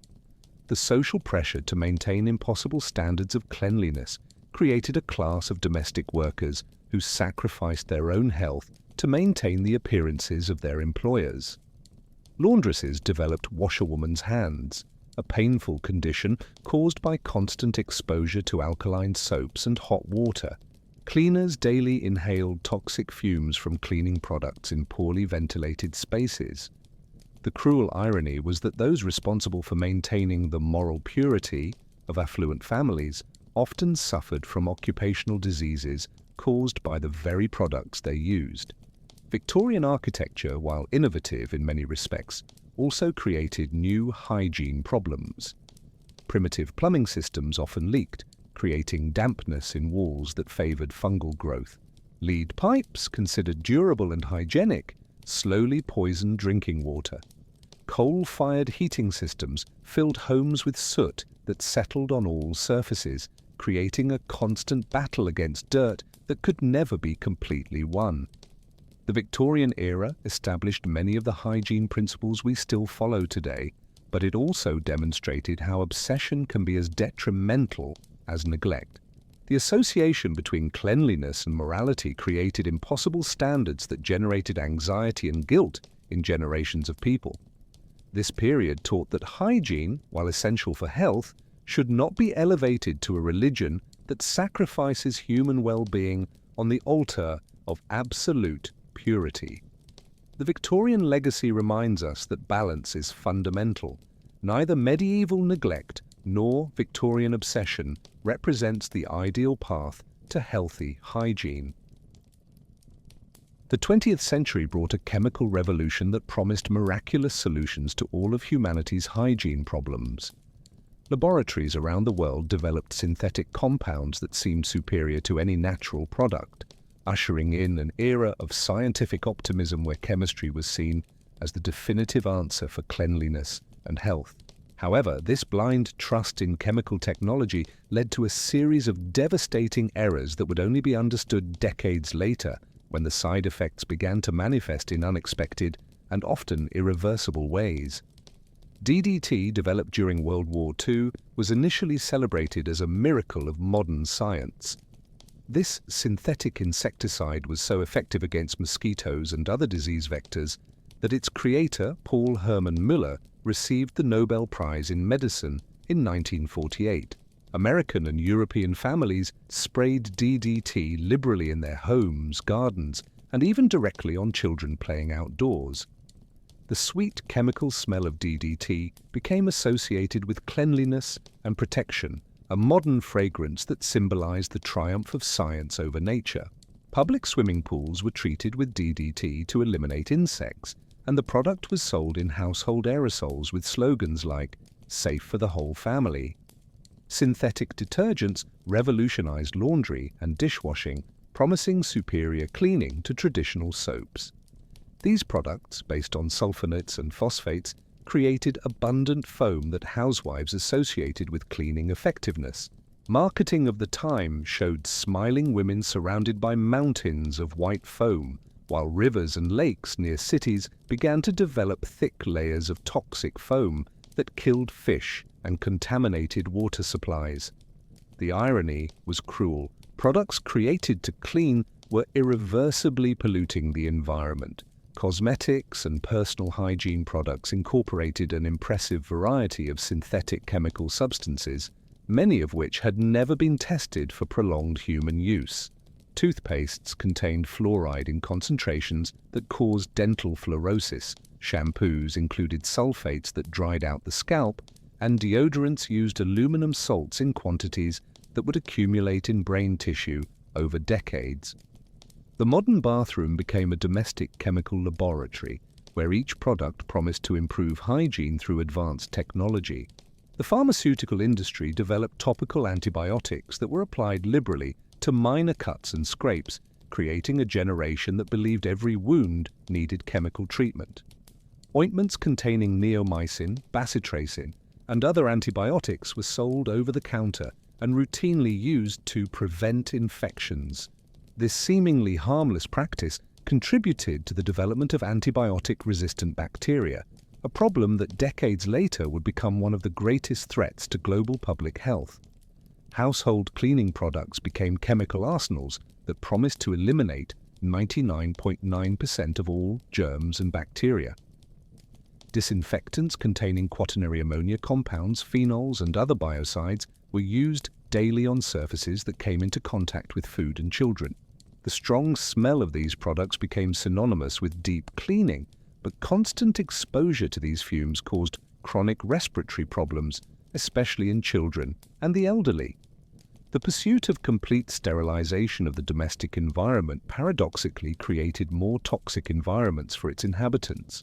The social pressure to maintain impossible standards of cleanliness created a class of domestic workers who sacrificed their own health to maintain the appearances of their employers. Laundresses developed washerwoman's hands, a painful condition caused by constant exposure to alkaline soaps and hot water. Cleaners daily inhaled toxic fumes from cleaning products in poorly ventilated spaces. The cruel irony was that those responsible for maintaining the moral purity of affluent families often suffered from occupational diseases caused by the very products they used. Victorian architecture, while innovative in many respects, also created new hygiene problems. Primitive plumbing systems often leaked, creating dampness in walls that favored fungal growth. Lead pipes, considered durable and hygienic, slowly poisoned drinking water. Coal-fired heating systems filled homes with soot that settled on all surfaces, creating a constant battle against dirt that could never be completely won. The Victorian era established many of the hygiene principles we still follow today, but it also demonstrated how obsession can be as detrimental as neglect. The association between cleanliness and morality created impossible standards that generated anxiety and guilt in generations of people. This period taught that hygiene, while essential for health, should not be elevated to a religion that sacrifices human well-being on the altar of absolute purity. The Victorian legacy reminds us that balance is fundamental. Neither medieval neglect nor Victorian obsession represents the ideal path to healthy hygiene. The 20th century brought a chemical revolution that promised miraculous solutions to all of humanity's hygiene problems. Laboratories around the world developed synthetic compounds that seemed superior to any natural product, ushering in an era of scientific optimism where chemistry was seen as the definitive answer for cleanliness and health. However, this blind trust in chemical technology led to a series of devastating errors that would only be understood decades later, when the side effects began to manifest in unexpected and often irreversible ways. DDT, developed during World War II, was initially celebrated as a miracle of modern science. This synthetic insecticide was so effective against mosquitoes and other disease vectors that its creator, Paul Hermann Müller, received the Nobel Prize in Medicine in 1948. American and European families sprayed DDT liberally in their homes, gardens, and even directly on children playing outdoors. The sweet chemical smell of DDT became associated with cleanliness and protection, a modern fragrance that symbolized the triumph of science over nature. Public swimming pools were treated with DDT to eliminate insects, and the product was sold in household aerosols with slogans like, "Safe for the whole family." Synthetic detergents revolutionized laundry and dishwashing, promising superior cleaning to traditional soaps. These products, based on sulfonates and phosphates, created abundant foam that housewives associated with cleaning effectiveness. Marketing of the time showed smiling women surrounded by mountains of white foam, while rivers and lakes near cities began to develop thick layers of toxic foam that killed fish and contaminated water supplies. The irony was cruel. Products created to clean were irreversibly polluting the environment. Cosmetics and personal hygiene products incorporated an impressive variety of synthetic chemical substances, many of which had never been tested for prolonged human use. Toothpastes contained fluoride in concentrations that caused dental fluorosis, shampoos included sulfates that dried out the scalp, and deodorants used aluminum salts in quantities that would accumulate in brain tissue over decades. The modern bathroom became a domestic chemical laboratory, where each product promised to improve hygiene through advanced technology. The pharmaceutical industry developed topical antibiotics that were applied liberally to minor cuts and scrapes, creating a generation that believed every wound needed chemical treatment. Ointments containing neomycin, bacitracin, and other antibiotics were sold over the counter and routinely used to prevent infections. This seemingly harmless practice contributed to the development of antibiotic-resistant bacteria, a problem that decades later would become one of the greatest threats to global public health. Household cleaning products became chemical arsenals that promised to eliminate 99.9% of all germs and bacteria. Disinfectants containing quaternary ammonia compounds, phenols, and other biocides were used daily on surfaces that came into contact with food and children. The strong smell of these products became synonymous with deep cleaning, but constant exposure to these fumes caused chronic respiratory problems, especially in children and the elderly. The pursuit of complete sterilization of the domestic environment paradoxically created more toxic environments for its inhabitants.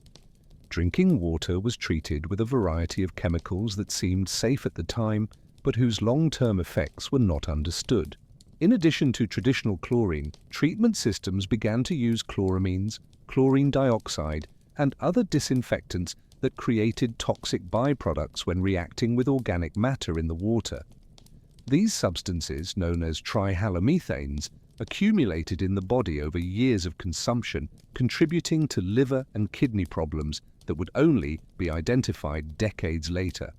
Drinking water was treated with a variety of chemicals that seemed safe at the time, but whose long-term effects were not understood. In addition to traditional chlorine, treatment systems began to use chloramines, chlorine dioxide, and other disinfectants that created toxic byproducts when reacting with organic matter in the water. These substances, known as trihalomethanes, accumulated in the body over years of consumption, contributing to liver and kidney problems that would only be identified decades later.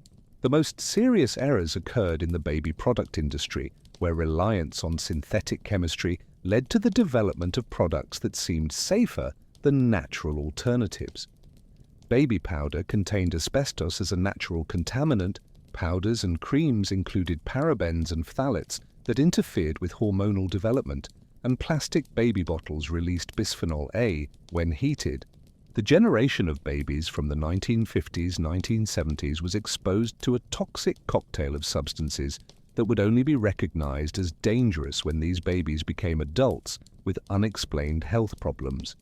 The most serious errors occurred in the baby product industry, where reliance on synthetic chemistry led to the development of products that seemed safer than natural alternatives. Baby powder contained asbestos as a natural contaminant. Powders and creams included parabens and phthalates that interfered with hormonal development, and plastic baby bottles released bisphenol A when heated. The generation of babies from the 1950s-1970s was exposed to a toxic cocktail of substances that would only be recognized as dangerous when these babies became adults with unexplained health problems.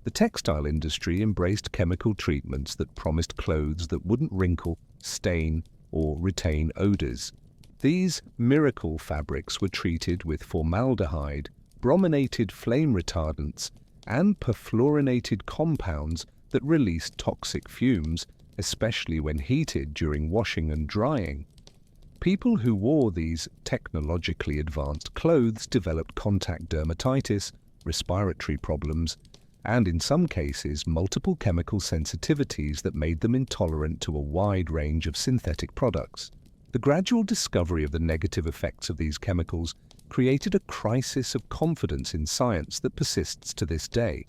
The textile industry embraced chemical treatments that promised clothes that wouldn't wrinkle, stain, or retain odors. These miracle fabrics were treated with formaldehyde, brominated flame retardants, and perfluorinated compounds that released toxic fumes, especially when heated during washing and drying. People who wore these technologically advanced clothes developed contact dermatitis, respiratory problems, and in some cases multiple chemical sensitivities that made them intolerant to a wide range of synthetic products. The gradual discovery of the negative effects of these chemicals created a crisis of confidence in science that persists to this day.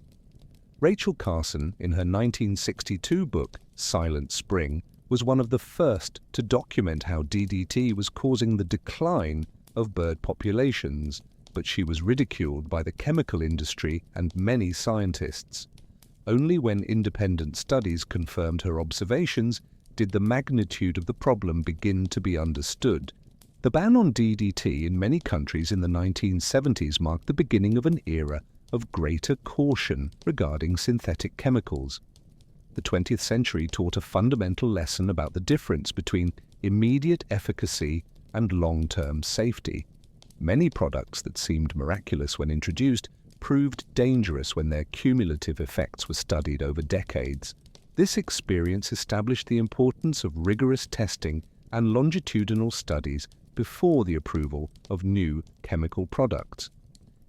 Rachel Carson, in her 1962 book, Silent Spring, was one of the first to document how DDT was causing the decline of bird populations, but she was ridiculed by the chemical industry and many scientists. Only when independent studies confirmed her observations did the magnitude of the problem begin to be understood. The ban on DDT in many countries in the 1970s marked the beginning of an era of greater caution regarding synthetic chemicals. The 20th century taught a fundamental lesson about the difference between immediate efficacy and long-term safety. Many products that seemed miraculous when introduced proved dangerous when their cumulative effects were studied over decades. This experience established the importance of rigorous testing and longitudinal studies before the approval of new chemical products.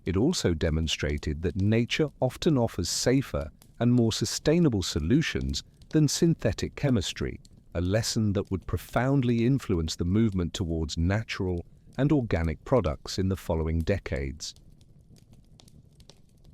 It also demonstrated that nature often offers safer and more sustainable solutions than synthetic chemistry, a lesson that would profoundly influence the movement towards natural and organic products in the following decades.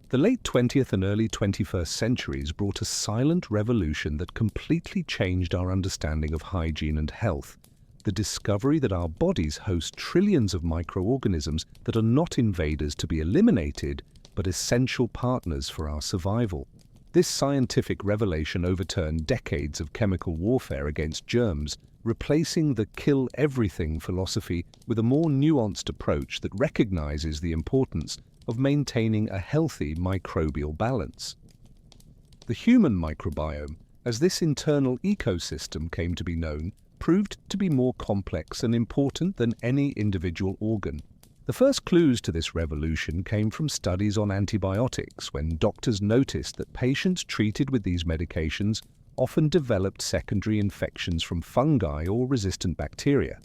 The late 20th and early 21st centuries brought a silent revolution that completely changed our understanding of hygiene and health. The discovery that our bodies host trillions of microorganisms that are not invaders to be eliminated, but essential partners for our survival. This scientific revelation overturned decades of chemical warfare against germs, replacing the kill everything philosophy with a more nuanced approach that recognizes the importance of maintaining a healthy microbial balance. The human microbiome, as this internal ecosystem came to be known, proved to be more complex and important than any individual organ. The first clues to this revolution came from studies on antibiotics, when doctors noticed that patients treated with these medications often developed secondary infections from fungi or resistant bacteria.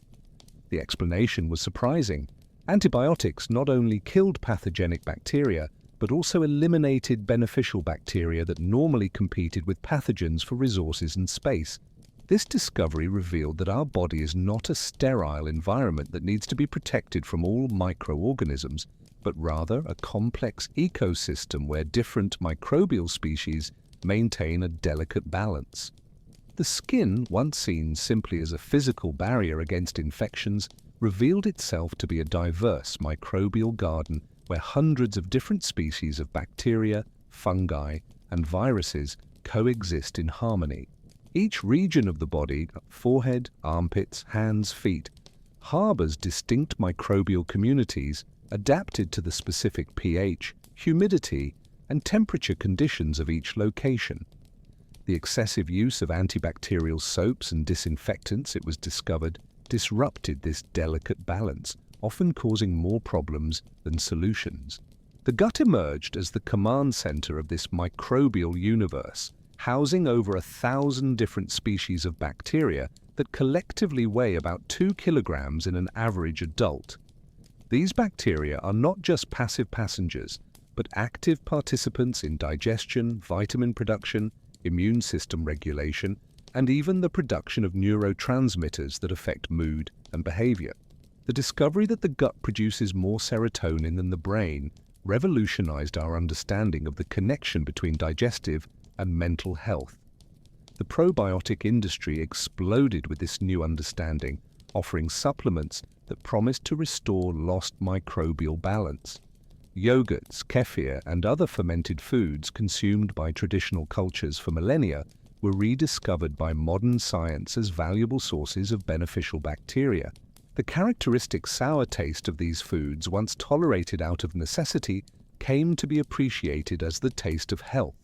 The explanation was surprising. Antibiotics not only killed pathogenic bacteria, but also eliminated beneficial bacteria that normally competed with pathogens for resources and space. This discovery revealed that our body is not a sterile environment that needs to be protected from all microorganisms, but rather a complex ecosystem where different microbial species maintain a delicate balance. The skin, once seen simply as a physical barrier against infections, revealed itself to be a diverse microbial garden where hundreds of different species of bacteria, fungi, and viruses coexist in harmony. Each region of the body, forehead, armpits, hands, feet, harbors distinct microbial communities adapted to the specific pH, humidity, and temperature conditions of each location. The excessive use of antibacterial soaps and disinfectants, it was discovered, disrupted this delicate balance, often causing more problems than solutions. The gut emerged as the command center of this microbial universe, housing over 1,000 different species of bacteria that collectively weigh about 2 kilograms in an average adult. These bacteria are not just passive passengers, but active participants in digestion, vitamin production, immune system regulation, and even the production of neurotransmitters that affect mood and behavior. The discovery that the gut produces more serotonin than the brain revolutionized our understanding of the connection between digestive and mental health. The probiotic industry exploded with this new understanding, offering supplements that promised to restore lost microbial balance. Yogurts, kefir, and other fermented foods consumed by traditional cultures for millennia were rediscovered by modern science as valuable sources of beneficial bacteria. The characteristic sour taste of these foods, once tolerated out of necessity, came to be appreciated as the taste of health.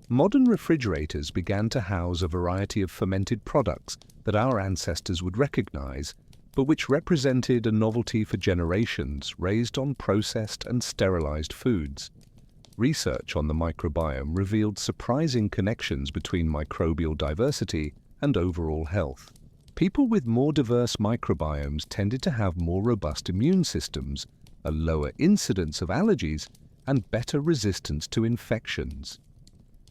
Modern refrigerators began to house a variety of fermented products that our ancestors would recognize, but which represented a novelty for generations raised on processed and sterilized foods. Research on the microbiome revealed surprising connections between microbial diversity and overall health. People with more diverse microbiomes tended to have more robust immune systems, a lower incidence of allergies, and better resistance to infections.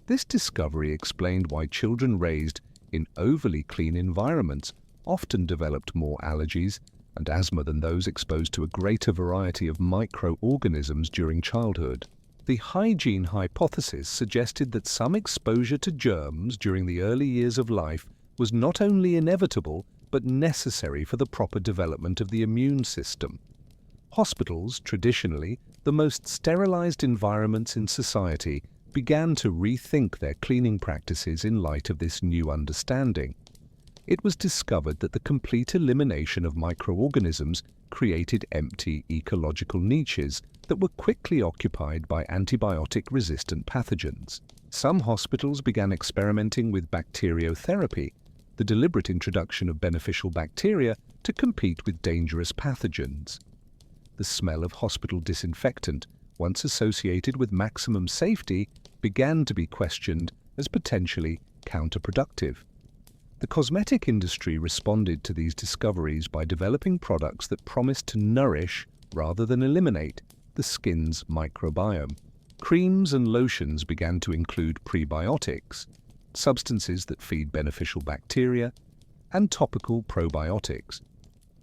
This discovery explained why children raised in overly clean environments often developed more allergies and asthma than those exposed to a greater variety of microorganisms during childhood. The hygiene hypothesis suggested that some exposure to germs during the early years of life was not only inevitable but necessary for the proper development of the immune system. Hospitals, traditionally the most sterilized environments in society, began to rethink their cleaning practices in light of this new understanding. It was discovered that the complete elimination of microorganisms created empty ecological niches that were quickly occupied by antibiotic-resistant pathogens. Some hospitals began experimenting with bacteriotherapy, the deliberate introduction of beneficial bacteria to compete with dangerous pathogens. The smell of hospital disinfectant, once associated with maximum safety, began to be questioned as potentially counterproductive. The cosmetic industry responded to these discoveries by developing products that promised to nourish, rather than eliminate, the skin's microbiome. Creams and lotions began to include prebiotics, substances that feed beneficial bacteria, and topical probiotics.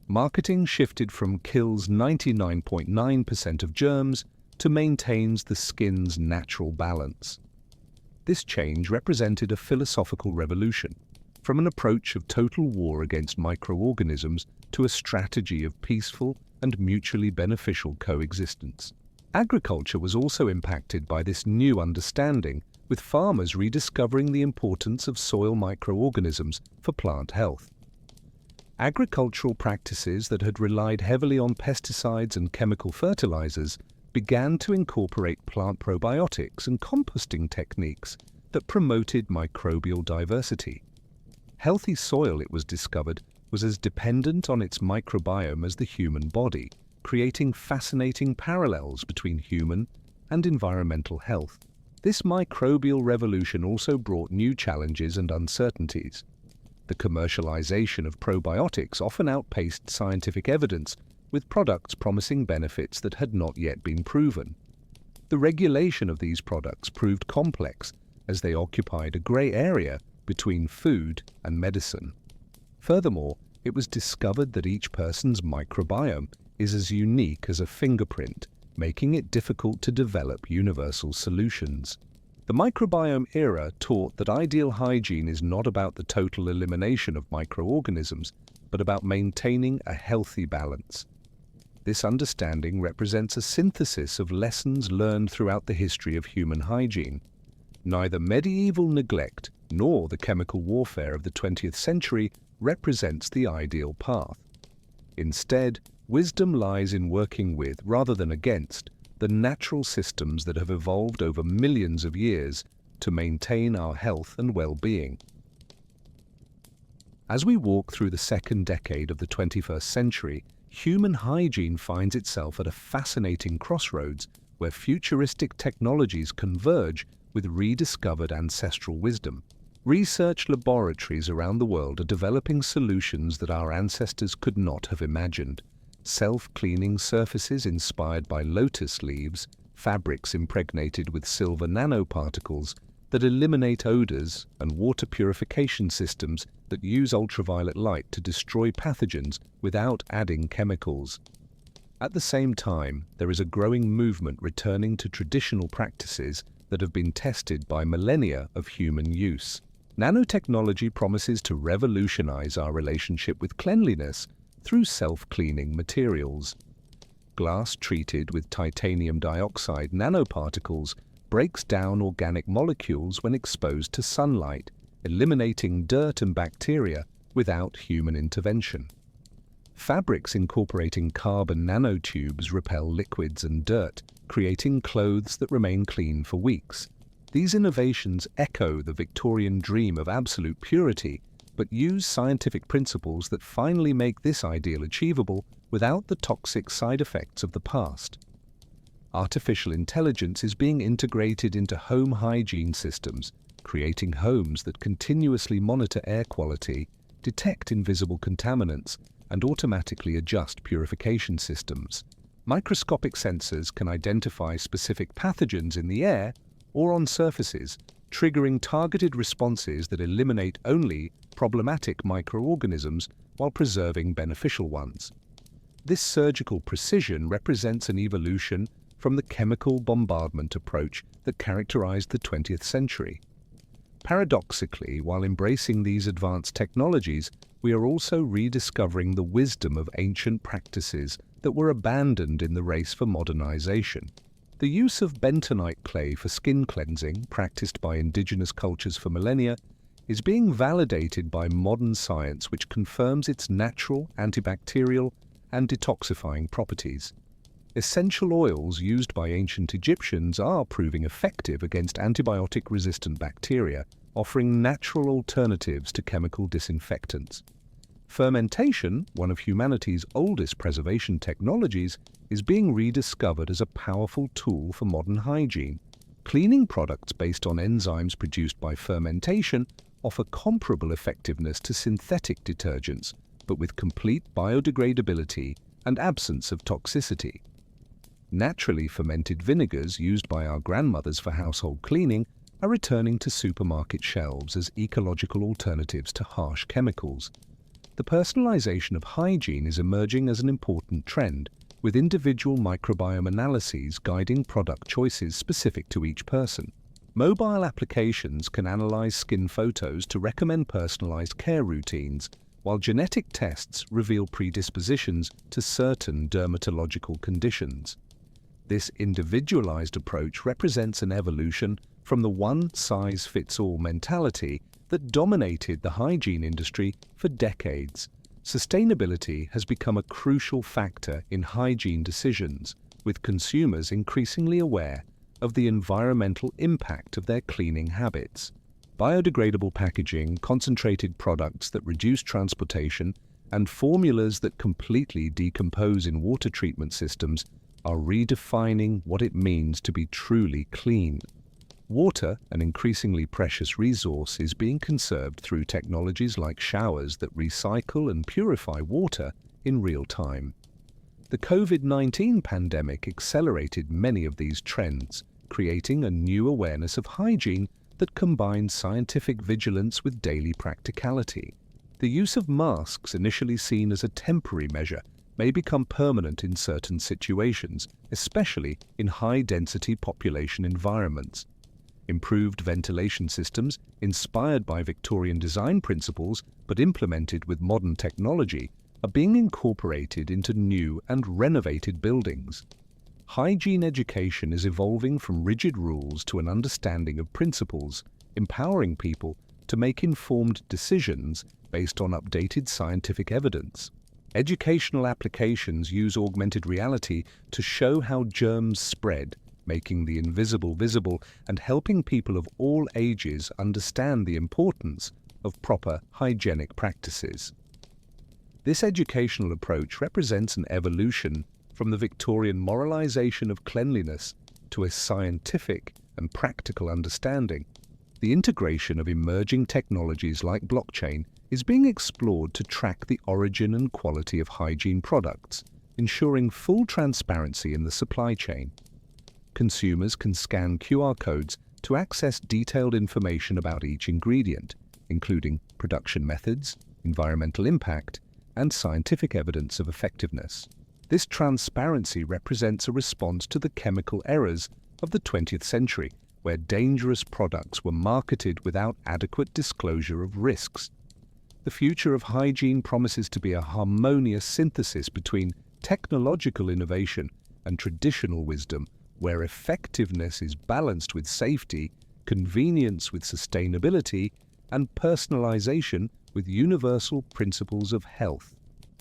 Marketing shifted from kills 99.9% of germs to maintains the skin's natural balance. This change represented a philosophical revolution, from an approach of total war against microorganisms to a strategy of peaceful and mutually beneficial coexistence. Agriculture was also impacted by this new understanding, with farmers rediscovering the importance of soil microorganisms for plant health. Agricultural practices that had relied heavily on pesticides and chemical fertilizers began to incorporate plant probiotics and composting techniques that promoted microbial diversity. Healthy soil, it was discovered, was as dependent on its microbiome as the human body, creating fascinating parallels between human and environmental health. This microbial revolution also brought new challenges and uncertainties. The commercialization of probiotics often outpaced scientific evidence, with products promising benefits that had not yet been proven. The regulation of these products proved complex, as they occupied a gray area between food and medicine. Furthermore, it was discovered that each person's microbiome is as unique as a fingerprint, making it difficult to develop universal solutions. The microbiome era taught that ideal hygiene is not about the total elimination of microorganisms, but about maintaining a healthy balance. This understanding represents a synthesis of lessons learned throughout the history of human hygiene. Neither medieval neglect nor the chemical warfare of the 20th century represents the ideal path. Instead, wisdom lies in working with, rather than against, the natural systems that have evolved over millions of years to maintain our health and well-being. As we walk through the second decade of the 21st century, human hygiene finds itself at a fascinating crossroads where futuristic technologies converge with rediscovered ancestral wisdom. Research laboratories around the world are developing solutions that our ancestors could not have imagined. Self-cleaning surfaces inspired by lotus leaves, fabrics impregnated with silver nanoparticles that eliminate odors, and water purification systems that use ultraviolet light to destroy pathogens without adding chemicals. At the same time, there is a growing movement returning to traditional practices that have been tested by millennia of human use. Nanotechnology promises to revolutionize our relationship with cleanliness through self-cleaning materials. Glass treated with titanium dioxide nanoparticles breaks down organic molecules when exposed to sunlight, eliminating dirt and bacteria without human intervention. Fabrics incorporating carbon nanotubes repel liquids and dirt, creating clothes that remain clean for weeks. These innovations echo the Victorian dream of absolute purity, but use scientific principles that finally make this ideal achievable without the toxic side effects of the past. Artificial intelligence is being integrated into home hygiene systems, creating homes that continuously monitor air quality, detect invisible contaminants, and automatically adjust purification systems. Microscopic sensors can identify specific pathogens in the air or on surfaces, triggering targeted responses that eliminate only problematic microorganisms while preserving beneficial ones. This surgical precision represents an evolution from the chemical bombardment approach that characterized the 20th century. Paradoxically, while embracing these advanced technologies, we are also rediscovering the wisdom of ancient practices that were abandoned in the race for modernization. The use of bentonite clay for skin cleansing, practiced by indigenous cultures for millennia, is being validated by modern science, which confirms its natural, antibacterial, and detoxifying properties. Essential oils used by ancient Egyptians are proving effective against antibiotic-resistant bacteria, offering natural alternatives to chemical disinfectants. Fermentation, one of humanity's oldest preservation technologies, is being rediscovered as a powerful tool for modern hygiene. Cleaning products based on enzymes produced by fermentation offer comparable effectiveness to synthetic detergents, but with complete biodegradability and absence of toxicity. Naturally fermented vinegars used by our grandmothers for household cleaning are returning to supermarket shelves as ecological alternatives to harsh chemicals. The personalization of hygiene is emerging as an important trend, with individual microbiome analyses guiding product choices specific to each person. Mobile applications can analyze skin photos to recommend personalized care routines, while genetic tests reveal predispositions to certain dermatological conditions. This individualized approach represents an evolution from the one-size-fits-all mentality that dominated the hygiene industry for decades. Sustainability has become a crucial factor in hygiene decisions, with consumers increasingly aware of the environmental impact of their cleaning habits. Biodegradable packaging, concentrated products that reduce transportation, and formulas that completely decompose in water treatment systems are redefining what it means to be truly clean. Water, an increasingly precious resource, is being conserved through technologies like showers that recycle and purify water in real time. The COVID-19 pandemic accelerated many of these trends, creating a new awareness of hygiene that combines scientific vigilance with daily practicality. The use of masks, initially seen as a temporary measure, may become permanent in certain situations, especially in high-density population environments. Improved ventilation systems, inspired by Victorian design principles but implemented with modern technology, are being incorporated into new and renovated buildings. Hygiene education is evolving from rigid rules to an understanding of principles, empowering people to make informed decisions based on updated scientific evidence. Educational applications use augmented reality to show how germs spread, making the invisible visible and helping people of all ages understand the importance of proper hygienic practices. This educational approach represents an evolution from the Victorian moralization of cleanliness to a scientific and practical understanding. The integration of emerging technologies like blockchain is being explored to track the origin and quality of hygiene products, ensuring full transparency in the supply chain. Consumers can scan QR codes to access detailed information about each ingredient, including production methods, environmental impact, and scientific evidence of effectiveness. This transparency represents a response to the chemical errors of the 20th century, where dangerous products were marketed without adequate disclosure of risks. The future of hygiene promises to be a harmonious synthesis between technological innovation and traditional wisdom, where effectiveness is balanced with safety, convenience with sustainability, and personalization with universal principles of health.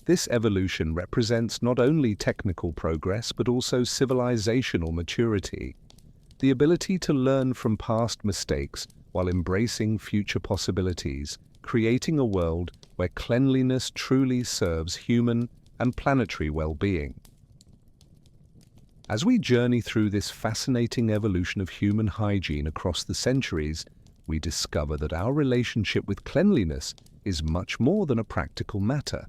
This evolution represents not only technical progress but also civilizational maturity. The ability to learn from past mistakes while embracing future possibilities, creating a world where cleanliness truly serves human and planetary well-being. As we journey through this fascinating evolution of human hygiene across the centuries, we discover that our relationship with cleanliness is much more than a practical matter.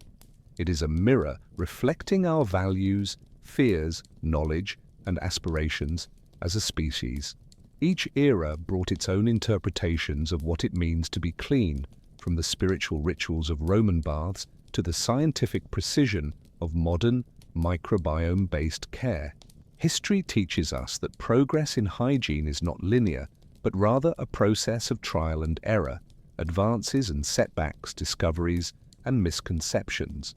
It is a mirror reflecting our values, fears, knowledge, and aspirations as a species. Each era brought its own interpretations of what it means to be clean, from the spiritual rituals of Roman baths to the scientific precision of modern, microbiome-based care. History teaches us that progress in hygiene is not linear, but rather a process of trial and error, advances and setbacks, discoveries and misconceptions.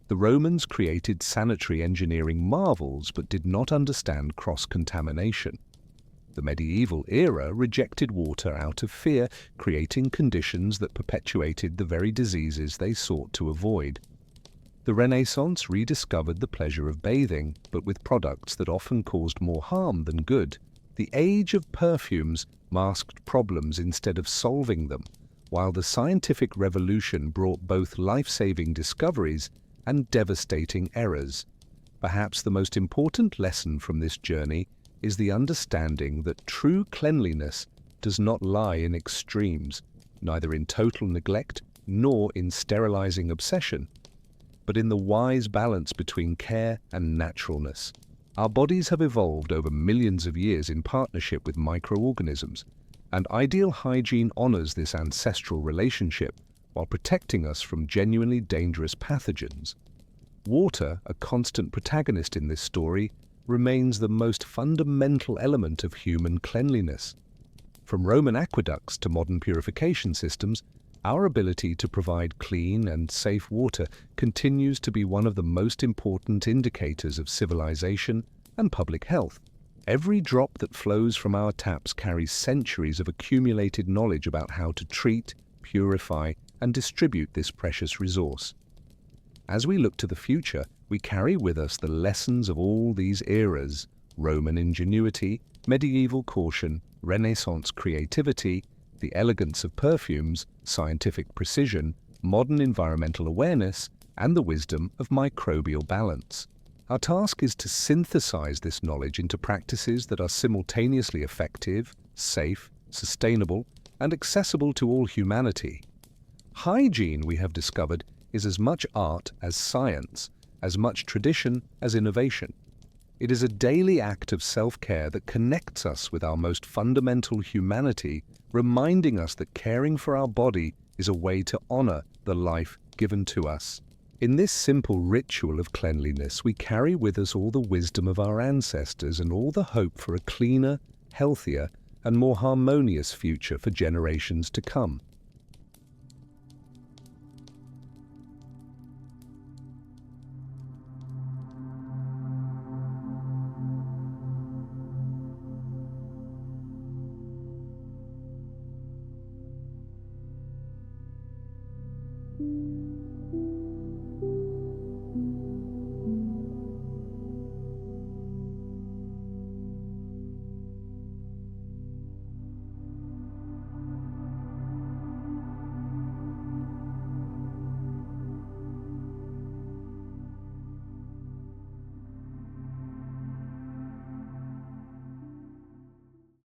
The Romans created sanitary engineering marvels but did not understand cross-contamination. The medieval era rejected water out of fear, creating conditions that perpetuated the very diseases they sought to avoid. The Renaissance rediscovered the pleasure of bathing, but with products that often caused more harm than good. The age of perfumes masked problems instead of solving them, while the scientific revolution brought both life-saving discoveries and devastating errors. Perhaps the most important lesson from this journey is the understanding that true cleanliness does not lie in extremes, neither in total neglect nor in sterilizing obsession, but in the wise balance between care and naturalness. Our bodies have evolved over millions of years in partnership with microorganisms, and ideal hygiene honors this ancestral relationship while protecting us from genuinely dangerous pathogens. Water, a constant protagonist in this story, remains the most fundamental element of human cleanliness. From Roman aqueducts to modern purification systems, our ability to provide clean and safe water continues to be one of the most important indicators of civilization and public health. Every drop that flows from our taps carries centuries of accumulated knowledge about how to treat, purify, and distribute this precious resource. As we look to the future, we carry with us the lessons of all these eras: Roman ingenuity, medieval caution, Renaissance creativity, the elegance of perfumes, scientific precision, modern environmental awareness, and the wisdom of microbial balance. Our task is to synthesize this knowledge into practices that are simultaneously effective, safe, sustainable, and accessible to all humanity. Hygiene, we have discovered, is as much art as science, as much tradition as innovation. It is a daily act of self-care that connects us with our most fundamental humanity, reminding us that caring for our body is a way to honor the life given to us. In this simple ritual of cleanliness, we carry with us all the wisdom of our ancestors and all the hope for a cleaner, healthier, and more harmonious future for generations to come.